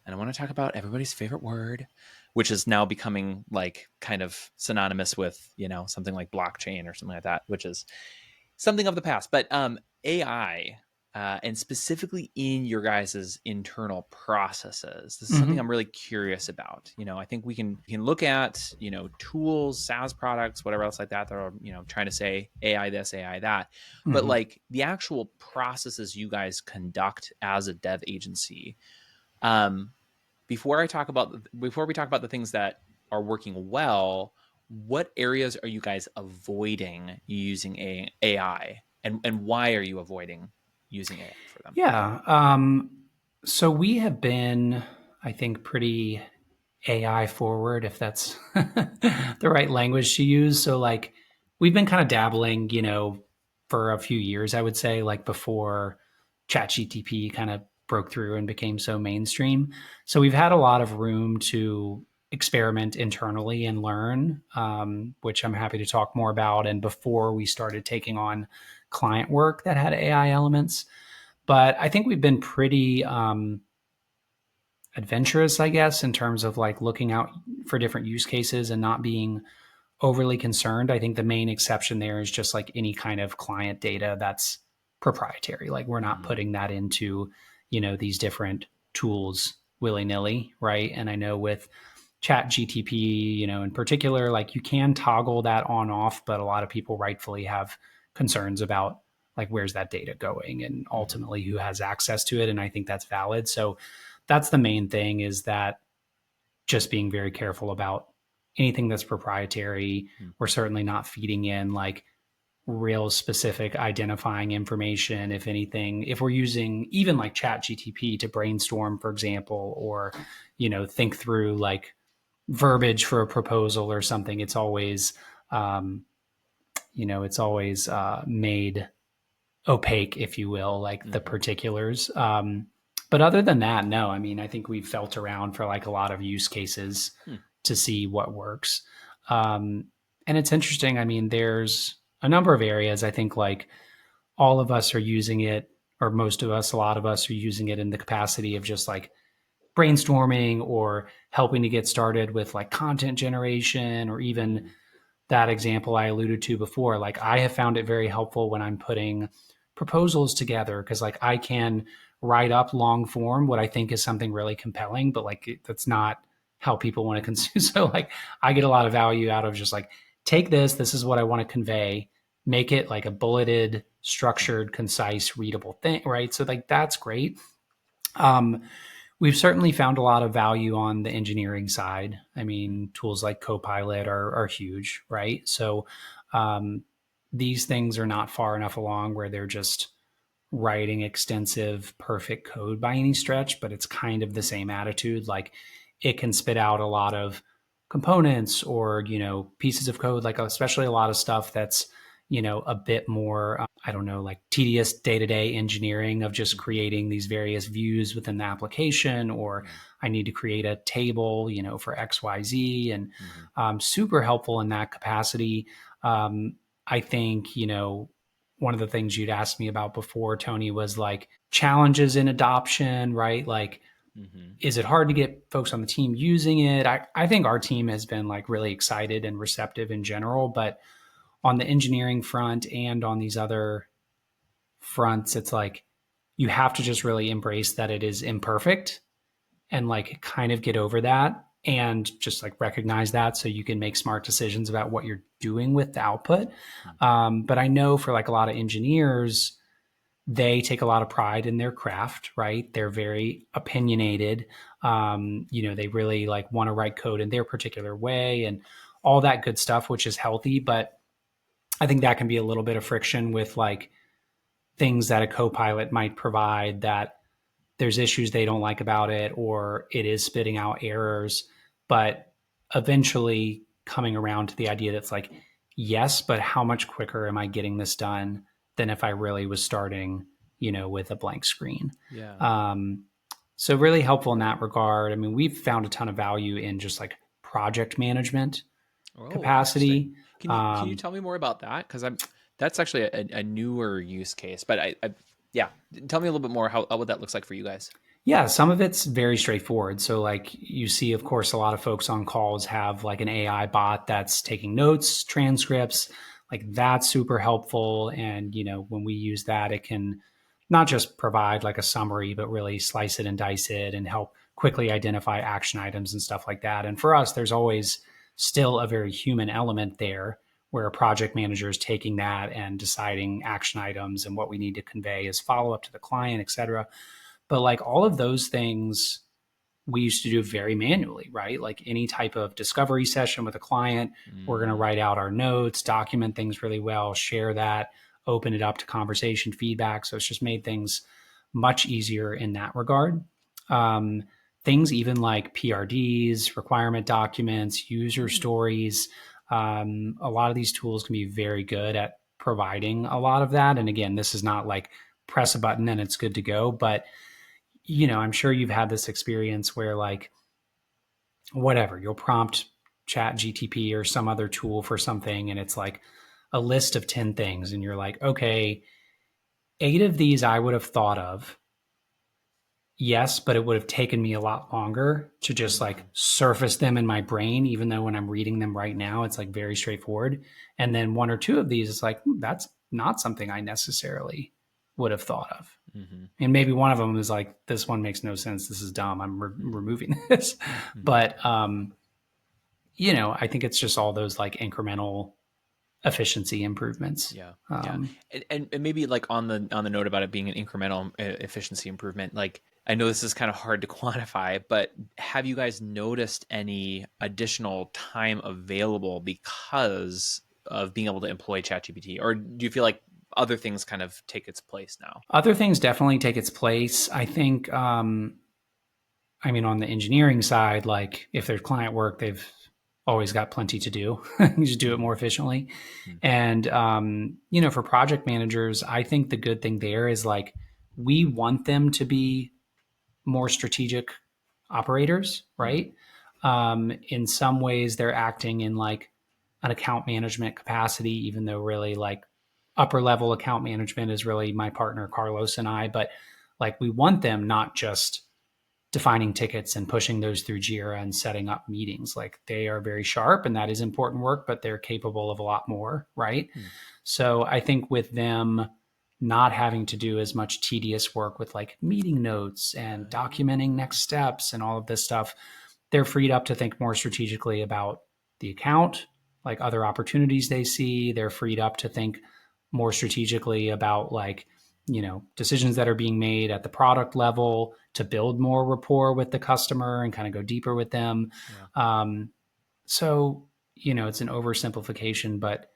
and I want to talk about everybody's favorite word, which is now becoming like kind of synonymous with, something like blockchain or something like that, which is something of the past. But AI, and specifically in your guys' internal processes, this is something I'm really curious about. I think we can look at tools, SaaS products, whatever else like that are trying to say AI this, AI that, but like the actual processes you guys conduct as a dev agency. Before we talk about the things that are working well, what areas are you guys avoiding using AI, and why are you avoiding using AI for them? Yeah. So we have been, I think, pretty AI forward, if that's the right language to use. So like we've been kind of dabbling, for a few years, I would say, like before ChatGTP kind of broke through and became so mainstream. So we've had a lot of room to experiment internally and learn, which I'm happy to talk more about. And before we started taking on client work that had AI elements. But I think we've been pretty adventurous, I guess, in terms of like looking out for different use cases and not being overly concerned. I think the main exception there is just like any kind of client data that's proprietary. Like we're not putting that into, these different tools willy-nilly, right? And I know with Chat GTP, in particular, like you can toggle that on off, but a lot of people rightfully have concerns about like where's that data going and ultimately who has access to it. And I think that's valid. So that's the main thing, is that just being very careful about anything that's proprietary. We're certainly not feeding in like real specific identifying information. If anything, if we're using even like Chat GTP to brainstorm, for example, or, think through like verbiage for a proposal or something, it's always, made opaque, if you will, like the particulars. But other than that, no, I mean, I think we've felt around for like a lot of use cases to see what works. And it's interesting. I mean, there's a number of areas. I think like all of us are using it, or most of us, a lot of us are using it in the capacity of just like brainstorming or helping to get started with like content generation, or even that example I alluded to before. Like I have found it very helpful when I'm putting proposals together, because like I can write up long form what I think is something really compelling, but like that's not how people want to consume. So like I get a lot of value out of just like, take this is what I want to convey, make it like a bulleted, structured, concise, readable thing, right? So like that's great. We've certainly found a lot of value on the engineering side. I mean, tools like Copilot are huge, right? So these things are not far enough along where they're just writing extensive, perfect code by any stretch, but it's kind of the same attitude. Like it can spit out a lot of components or, pieces of code, like especially a lot of stuff that's, a bit more, like tedious day-to-day engineering of just creating these various views within the application, or I need to create a table, for XYZ, and super helpful in that capacity. I think, one of the things you'd asked me about before, Tony, was like challenges in adoption, right? Like, is it hard to get folks on the team using it? I think our team has been like really excited and receptive in general, but on the engineering front and on these other fronts, it's like you have to just really embrace that it is imperfect and like kind of get over that and just like recognize that so you can make smart decisions about what you're doing with the output. But I know for like a lot of engineers, they take a lot of pride in their craft, right? They're very opinionated. They really like want to write code in their particular way and all that good stuff, which is healthy. But I think that can be a little bit of friction with like things that a Copilot might provide, that there's issues they don't like about it, or it is spitting out errors, but eventually coming around to the idea that's like, yes, but how much quicker am I getting this done than if I really was starting, with a blank screen? Yeah. So really helpful in that regard. I mean, we've found a ton of value in just like project management capacity. Can you tell me more about that? Because that's actually a newer use case. But yeah, tell me a little bit more what that looks like for you guys. Yeah, some of it's very straightforward. So like you see, of course, a lot of folks on calls have like an AI bot that's taking notes, transcripts, Like that's super helpful. And, when we use that, it can not just provide like a summary, but really slice it and dice it and help quickly identify action items and stuff like that. And for us, there's always still a very human element there where a project manager is taking that and deciding action items and what we need to convey as follow up to the client, et cetera. But like all of those things we used to do very manually, right? Like any type of discovery session with a client, we're going to write out our notes, document things really well, share that, open it up to conversation feedback. So it's just made things much easier in that regard. Things even like PRDs, requirement documents, user stories, a lot of these tools can be very good at providing a lot of that. And again, this is not like press a button and it's good to go, but I'm sure you've had this experience where like, whatever, you'll prompt chat GTP or some other tool for something. And it's like a list of 10 things. And you're like, okay, 8 of these I would have thought of. Yes, but it would have taken me a lot longer to just like surface them in my brain, even though when I'm reading them right now, it's like very straightforward. And then 1 or 2 of these, it's like, that's not something I necessarily would have thought of. Mm-hmm. And maybe one of them is like, this one makes no sense. This is dumb. I'm removing this. Mm-hmm. But, I think it's just all those like incremental efficiency improvements. Yeah. And maybe like on the note about it being an incremental efficiency improvement, like I know this is kind of hard to quantify, but have you guys noticed any additional time available because of being able to employ ChatGPT? Or do you feel like other things kind of take its place now? Other things definitely take its place. I think, on the engineering side, like if there's client work, they've always got plenty to do. You just do it more efficiently. Mm-hmm. And, for project managers, I think the good thing there is like, we want them to be more strategic operators, right? In some ways they're acting in like an account management capacity, even though really like upper level account management is really my partner, Carlos, and I, but like we want them not just defining tickets and pushing those through Jira and setting up meetings. Like they are very sharp and that is important work, but they're capable of a lot more, right? So I think with them not having to do as much tedious work with like meeting notes and documenting next steps and all of this stuff, they're freed up to think more strategically about the account, like other opportunities they see. They're freed up to think more strategically about like, decisions that are being made at the product level to build more rapport with the customer and kind of go deeper with them. Yeah. So, it's an oversimplification, but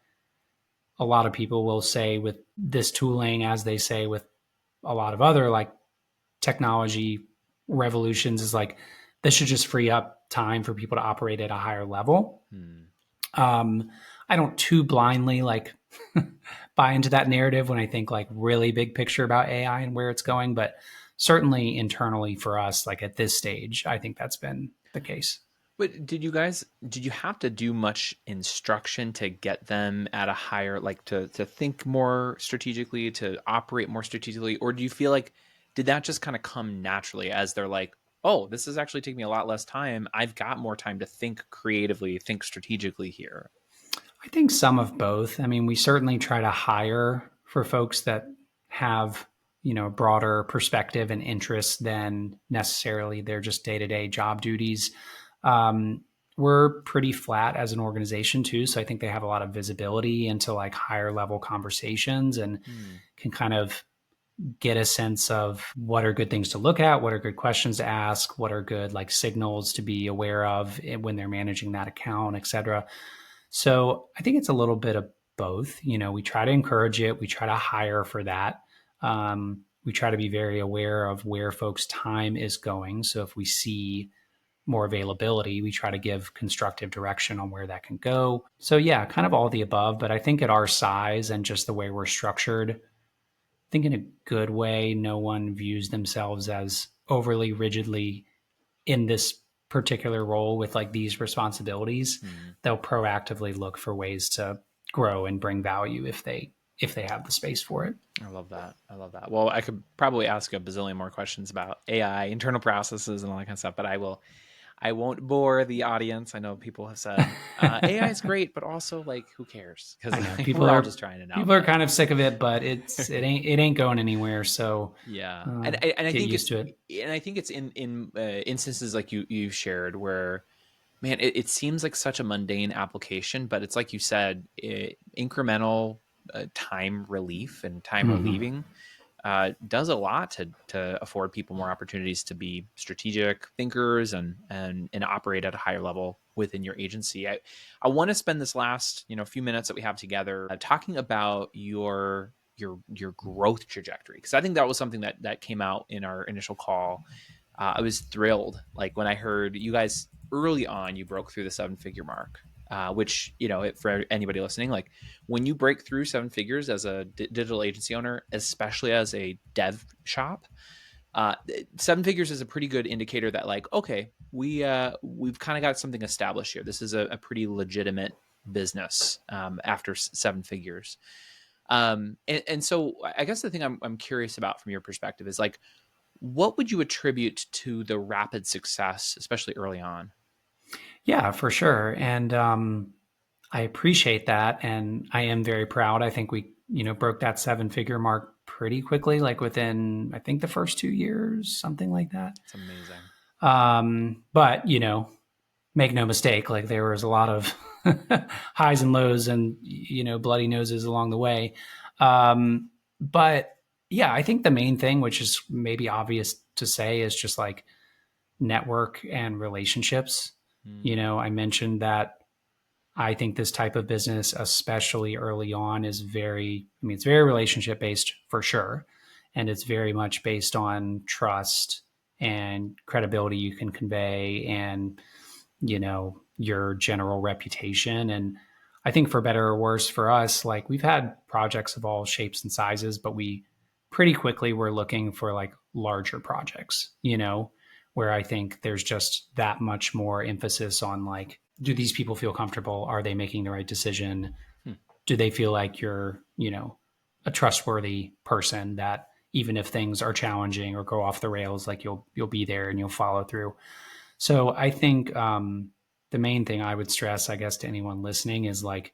a lot of people will say with this tooling, as they say with a lot of other like technology revolutions, is like, this should just free up time for people to operate at a higher level. I don't too blindly like buy into that narrative when I think like really big picture about AI and where it's going, but certainly internally for us, like at this stage, I think that's been the case. But did you have to do much instruction to get them at a higher, like to think more strategically, to operate more strategically? Or do you feel like, did that just kind of come naturally as they're like, oh, this is actually taking me a lot less time. I've got more time to think creatively, think strategically here. I think some of both. I mean, we certainly try to hire for folks that have, a broader perspective and interest than necessarily their just day-to-day job duties. We're pretty flat as an organization too. So I think they have a lot of visibility into like higher level conversations and can kind of get a sense of what are good things to look at, what are good questions to ask, what are good like signals to be aware of when they're managing that account, et cetera. So I think it's a little bit of both. We try to encourage it. We try to hire for that. We try to be very aware of where folks' time is going. So if we see more availability, we try to give constructive direction on where that can go. So yeah, kind of all the above. But I think at our size and just the way we're structured, I think in a good way, no one views themselves as overly rigidly in this particular role with like these responsibilities. They'll proactively look for ways to grow and bring value if they have the space for it. I love that. Well, I could probably ask a bazillion more questions about AI, internal processes and all that kind of stuff, but I will I won't bore the audience. I know people have said AI is great, but also like, who cares? I Because know we're all just trying it out. people are kind of sick of it, but it ain't going anywhere. So Yeah, and I get think used to it. and I think it's in instances like you've shared where, man, it seems like such a mundane application, but it's like you said, incremental time relief and time relieving does a lot to afford people more opportunities to be strategic thinkers and operate at a higher level within your agency. I want to spend this last few minutes that we have together talking about your growth trajectory, because I think that was something that came out in our initial call. I was thrilled, like when I heard you guys early on, you broke through the 7-figure mark, which, for anybody listening, like when you break through 7 figures as a digital agency owner, especially as a dev shop, 7 figures is a pretty good indicator that, like, okay, we've kind of got something established here. This is a pretty legitimate business after 7 figures. And so I guess the thing I'm curious about from your perspective is, like, what would you attribute to the rapid success, especially early on? Yeah, for sure. And I appreciate that. And I am very proud. I think we, broke that 7-figure mark pretty quickly, like within, I think, the first 2 years, something like that. It's amazing. But, make no mistake, like there was a lot of highs and lows and, bloody noses along the way. But yeah, I think the main thing, which is maybe obvious to say, is just like network and relationships. I mentioned that I think this type of business, especially early on, is it's very relationship based for sure. And it's very much based on trust and credibility you can convey and, your general reputation. And I think for better or worse for us, like we've had projects of all shapes and sizes, but we pretty quickly were looking for like larger projects, where I think there's just that much more emphasis on like, do these people feel comfortable? Are they making the right decision? Do they feel like you're, a trustworthy person that even if things are challenging or go off the rails, like you'll be there and you'll follow through. So I think the main thing I would stress, I guess, to anyone listening is like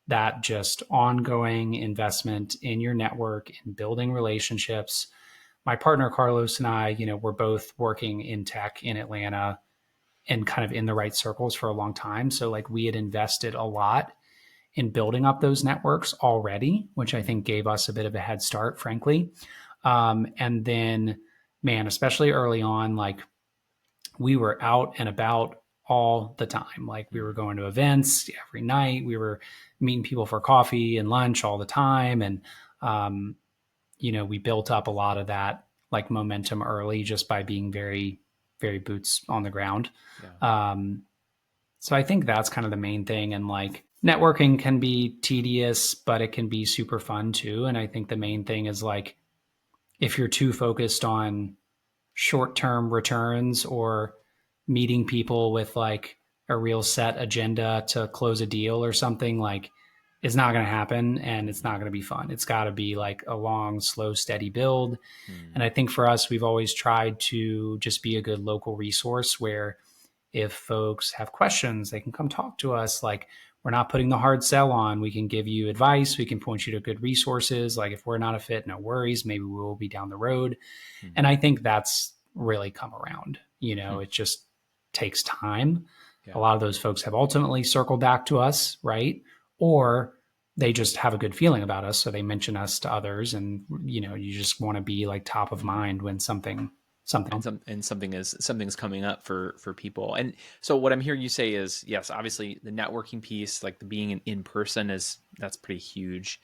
that just ongoing investment in your network and building relationships. My partner, Carlos, and I, we're both working in tech in Atlanta and kind of in the right circles for a long time. So like we had invested a lot in building up those networks already, which I think gave us a bit of a head start, frankly. And then, man, especially early on, like we were out and about all the time. Like we were going to events every night. We were meeting people for coffee and lunch all the time. And, we built up a lot of that like momentum early just by being very, very boots on the ground. Yeah. So I think that's kind of the main thing. And like networking can be tedious, but it can be super fun too. And I think the main thing is like, if you're too focused on short-term returns or meeting people with like a real set agenda to close a deal or something, like it's not going to happen and it's not going to be fun. It's got to be like a long, slow, steady build. And I think for us, we've always tried to just be a good local resource where if folks have questions, they can come talk to us. Like we're not putting the hard sell on. We can give you advice. We can point you to good resources. Like if we're not a fit, no worries. Maybe we will be down the road. And I think that's really come around. It just takes time. Yeah. A lot of those folks have ultimately circled back to us, right? Or they just have a good feeling about us. So they mention us to others and, you just want to be like top of mind when something's coming up for people. And so what I'm hearing you say is, yes, obviously the networking piece, like the being in person that's pretty huge.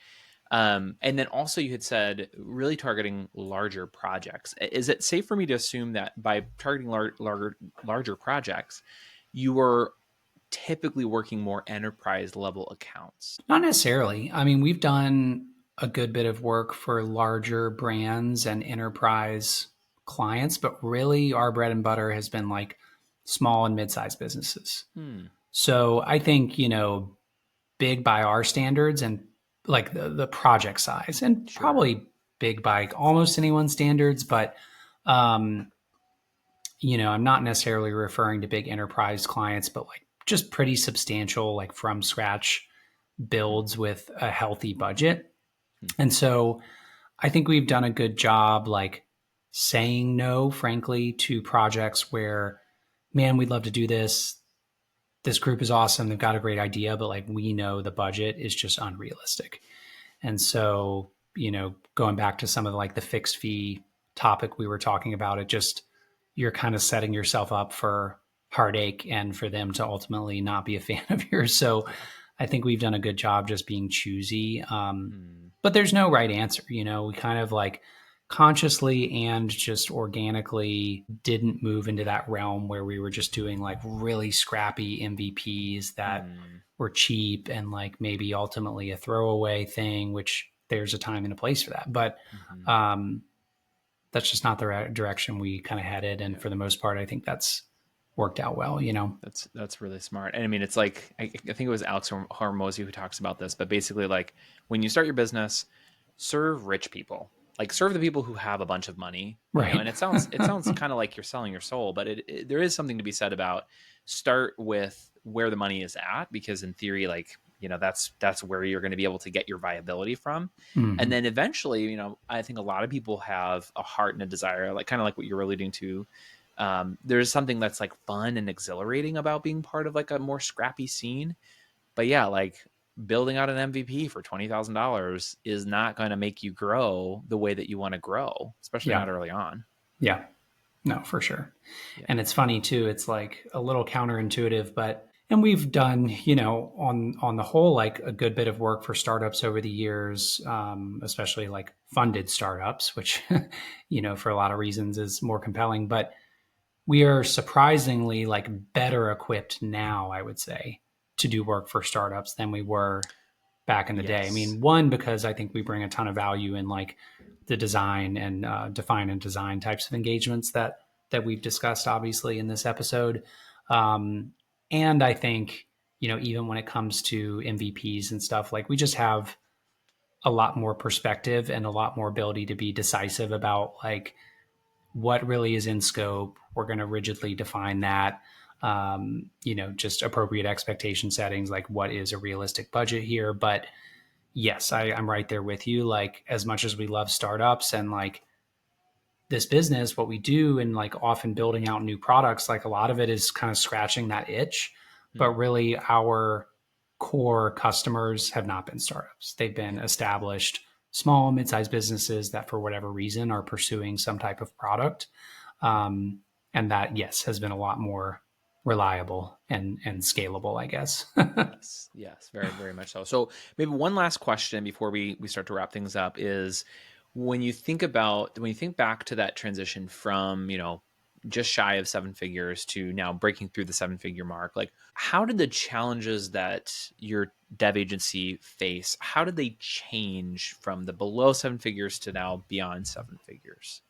And then also you had said really targeting larger projects. Is it safe for me to assume that by targeting larger projects, you were typically working more enterprise level accounts? Not necessarily. I mean, we've done a good bit of work for larger brands and enterprise clients, but really our bread and butter has been like small and mid-sized businesses. So I think, big by our standards and like the project size and probably big by almost anyone's standards, but I'm not necessarily referring to big enterprise clients, but like just pretty substantial, like from scratch builds with a healthy budget. And so I think we've done a good job, like saying no, frankly, to projects where, man, we'd love to do this. This group is awesome. They've got a great idea, but like we know the budget is just unrealistic. And so, going back to some of like the fixed fee topic we were talking about, it just, you're kind of setting yourself up for heartache and for them to ultimately not be a fan of yours. So I think we've done a good job just being choosy. But there's no right answer. We kind of like consciously and just organically didn't move into that realm where we were just doing like really scrappy MVPs that were cheap and like maybe ultimately a throwaway thing, which there's a time and a place for that. But that's just not the right direction we kind of headed. And for the most part, I think that's worked out well, That's really smart. And I mean, it's like, I think it was Alex Hormozy who talks about this, but basically like when you start your business, serve rich people, like serve the people who have a bunch of money, right? And it sounds kind of like you're selling your soul, but there is something to be said about start with where the money is at, because in theory, like, that's where you're going to be able to get your viability from. And then eventually, I think a lot of people have a heart and a desire, like kind of like what you're alluding to. There's something that's like fun and exhilarating about being part of like a more scrappy scene. But yeah, like building out an MVP for $20,000 is not going to make you grow the way that you want to grow, especially not early on. Yeah, no, for sure. Yeah. And it's funny too. It's like a little counterintuitive, and we've done, on the whole, like a good bit of work for startups over the years, especially like funded startups, which, for a lot of reasons is more compelling, but we are surprisingly like better equipped now, I would say, to do work for startups than we were back in the day. I mean, one, because I think we bring a ton of value in like the design and define and design types of engagements that we've discussed, obviously, in this episode. And I think, even when it comes to MVPs and stuff, like we just have a lot more perspective and a lot more ability to be decisive about like what really is in scope. We're going to rigidly define that, just appropriate expectation settings, like what is a realistic budget here. But yes, I'm right there with you. Like as much as we love startups and like this business, what we do and like often building out new products, like a lot of it is kind of scratching that itch, but really our core customers have not been startups. They've been established small, mid-sized businesses that for whatever reason are pursuing some type of product. And that, yes, has been a lot more reliable and scalable, I guess. Yes, very, very much so. So maybe one last question before we start to wrap things up is, when you think back to that transition from, just shy of 7 figures to now breaking through the 7-figure mark, like how did the challenges that your dev agency face, how did they change from the below 7 figures to now beyond 7 figures?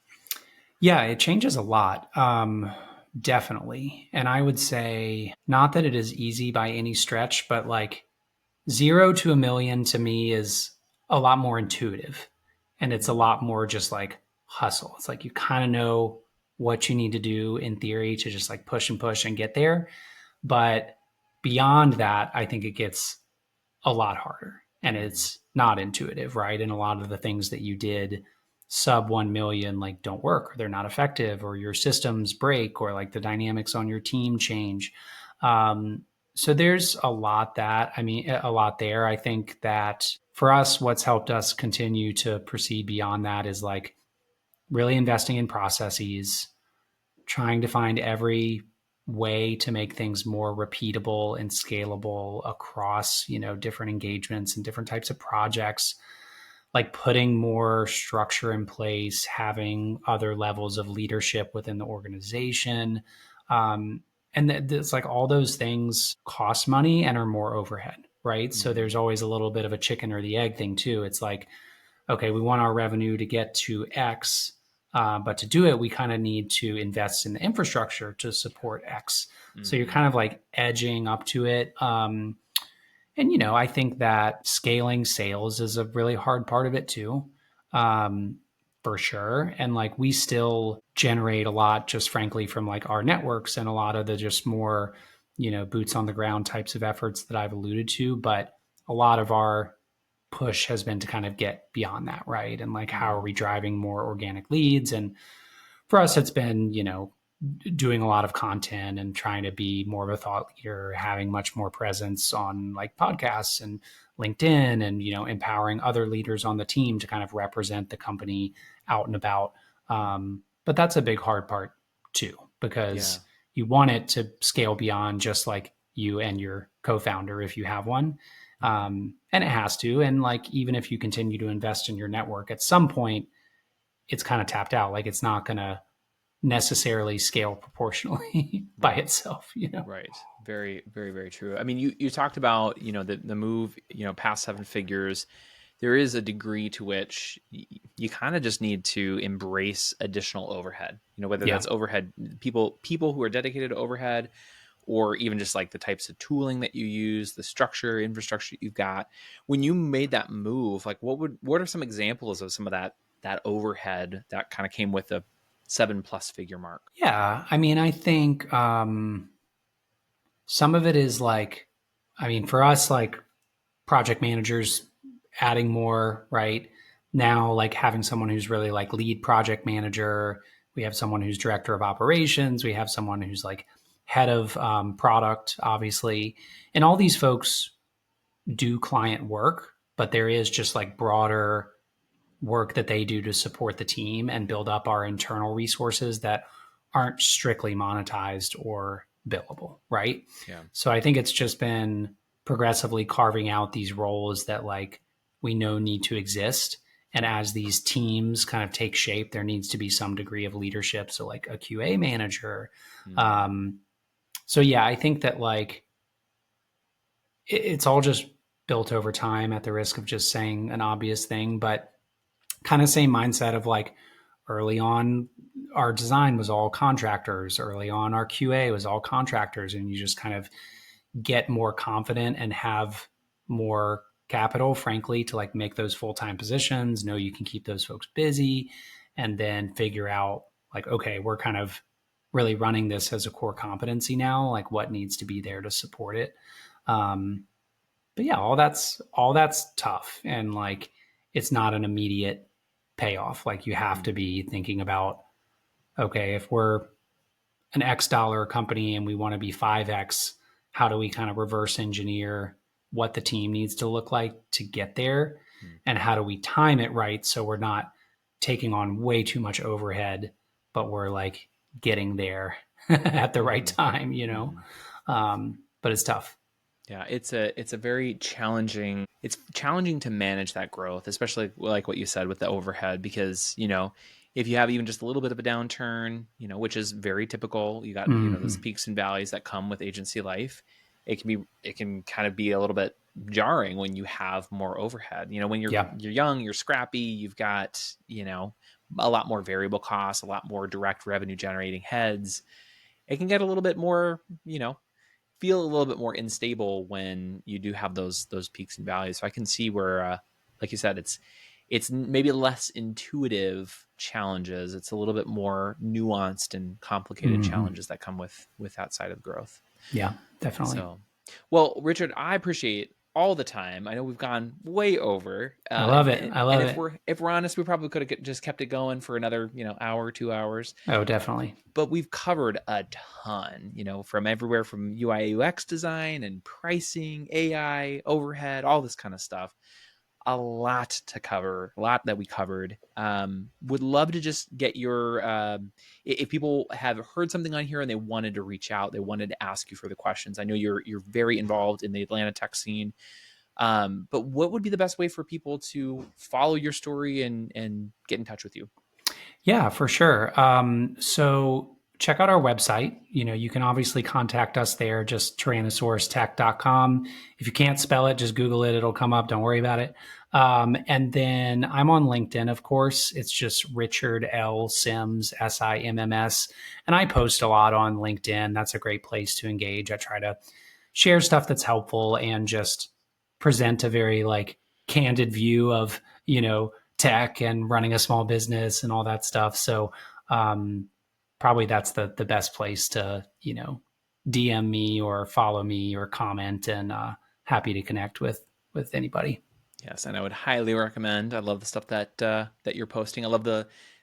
Yeah, it changes a lot. Definitely. And I would say not that it is easy by any stretch, but like 0 to 1 million to me is a lot more intuitive. And it's a lot more just like hustle. It's like you kind of know what you need to do in theory to just like push and get there. But beyond that, I think it gets a lot harder and it's not intuitive, right? And a lot of the things that you did sub 1 million like don't work, or they're not effective, or your systems break, or like the dynamics on your team change. So there's a lot there. I think that for us, what's helped us continue to proceed beyond that is like really investing in processes, trying to find every way to make things more repeatable and scalable across, different engagements and different types of projects, like putting more structure in place, having other levels of leadership within the organization. And it's like all those things cost money and are more overhead, right? So there's always a little bit of a chicken or the egg thing too. It's like, okay, we want our revenue to get to X, but to do it, we kind of need to invest in the infrastructure to support X. So you're kind of like edging up to it. And, I think that scaling sales is a really hard part of it too. for sure. And like we still generate a lot just frankly from like our networks and a lot of the just more, boots on the ground types of efforts that I've alluded to. But a lot of our push has been to kind of get beyond that, right? And like, how are we driving more organic leads? And for us, it's been, doing a lot of content and trying to be more of a thought leader, having much more presence on like podcasts and LinkedIn and, empowering other leaders on the team to kind of represent the company out and about. But that's a big hard part too, because you want it to scale beyond just like you and your co-founder if you have one. And it has to. And like, even if you continue to invest in your network, at some point, it's kind of tapped out. Like it's not going to necessarily scale proportionally by itself, Right. Very, very, very true. I mean, you talked about, the move, past seven figures. There is a degree to which you kind of just need to embrace additional overhead, whether that's overhead, people who are dedicated to overhead, or even just like the types of tooling that you use, the structure, infrastructure you've got. When you made that move, like what are some examples of some of that overhead that kind of came with the 7+ figure mark? Yeah. I mean, I think some of it is like, for us, like project managers adding more, right? Now, like having someone who's really like lead project manager. We have someone who's director of operations. We have someone who's like head of product, obviously. And all these folks do client work, but there is just like broader work that they do to support the team and build up our internal resources that aren't strictly monetized or billable, right? Yeah. So I think it's just been progressively carving out these roles that like we know need to exist. And as these teams kind of take shape, there needs to be some degree of leadership. So like a QA manager. So yeah, I think that like it's all just built over time at the risk of just saying an obvious thing, but kind of same mindset of like early on, our design was all contractors. Early on, our QA was all contractors. And you just kind of get more confident and have more capital, frankly, to like make those full-time positions, know you can keep those folks busy, and then figure out like, okay, we're kind of really running this as a core competency now, like what needs to be there to support it. But yeah, all that's tough. And like, it's not an immediate payoff. Like you have to be thinking about, okay, if we're an X dollar company and we want to be 5X, how do we kind of reverse engineer what the team needs to look like to get there? And how do we time it right so we're not taking on way too much overhead, but we're like getting there at the right time, but it's tough. Yeah, it's a very challenging. It's challenging to manage that growth, especially like what you said with the overhead, because if you have even just a little bit of a downturn, which is very typical, you got those peaks and valleys that come with agency life. It can kind of be a little bit jarring when you have more overhead. When you're young, you're scrappy, you've got a lot more variable costs, a lot more direct revenue generating heads. It can get a little bit more feel a little bit more unstable when you do have those peaks and valleys. So I can see where, like you said, it's maybe less intuitive challenges. It's a little bit more nuanced and complicated challenges that come with that side of growth. Yeah, definitely. So, well, Richard, I appreciate all the time. I know we've gone way over. I love it. If we're honest, we probably could have just kept it going for another, hour, 2 hours. Oh, definitely. But we've covered a ton, from everywhere from UI UX design and pricing, AI, overhead, all this kind of stuff. A lot to cover, a lot that we covered. Would love to just get your, if people have heard something on here and they wanted to reach out, they wanted to ask you further questions. I know you're very involved in the Atlanta tech scene. But what would be the best way for people to follow your story and get in touch with you? Yeah, for sure. So check out our website. You can obviously contact us there, just tyrannosaurustech.com. If you can't spell it, just Google it. It'll come up. Don't worry about it. And then I'm on LinkedIn, of course. It's just Richard L. Sims, SIMMS. And I post a lot on LinkedIn. That's a great place to engage. I try to share stuff that's helpful and just present a very like candid view of, tech and running a small business and all that stuff. So probably that's the best place to, DM me or follow me or comment, and happy to connect with anybody. Yes, and I would highly recommend. I love the stuff that you're posting. I love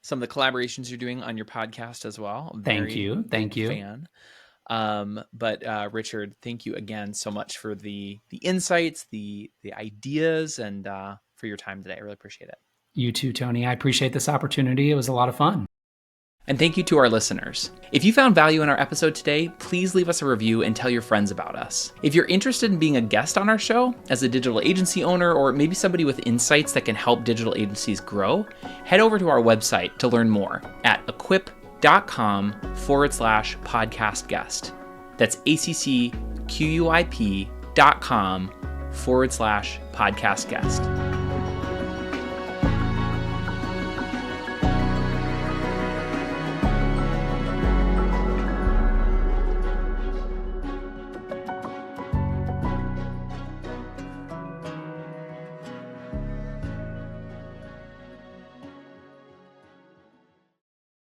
some of the collaborations you're doing on your podcast as well. Thank you. Fan. But Richard, thank you again so much for the insights, the ideas, and for your time today. I really appreciate it. You too, Tony. I appreciate this opportunity. It was a lot of fun. And thank you to our listeners. If you found value in our episode today, please leave us a review and tell your friends about us. If you're interested in being a guest on our show, as a digital agency owner, or maybe somebody with insights that can help digital agencies grow, head over to our website to learn more at equip.com/podcast guest. That's ACCQUIP.com/podcast guest.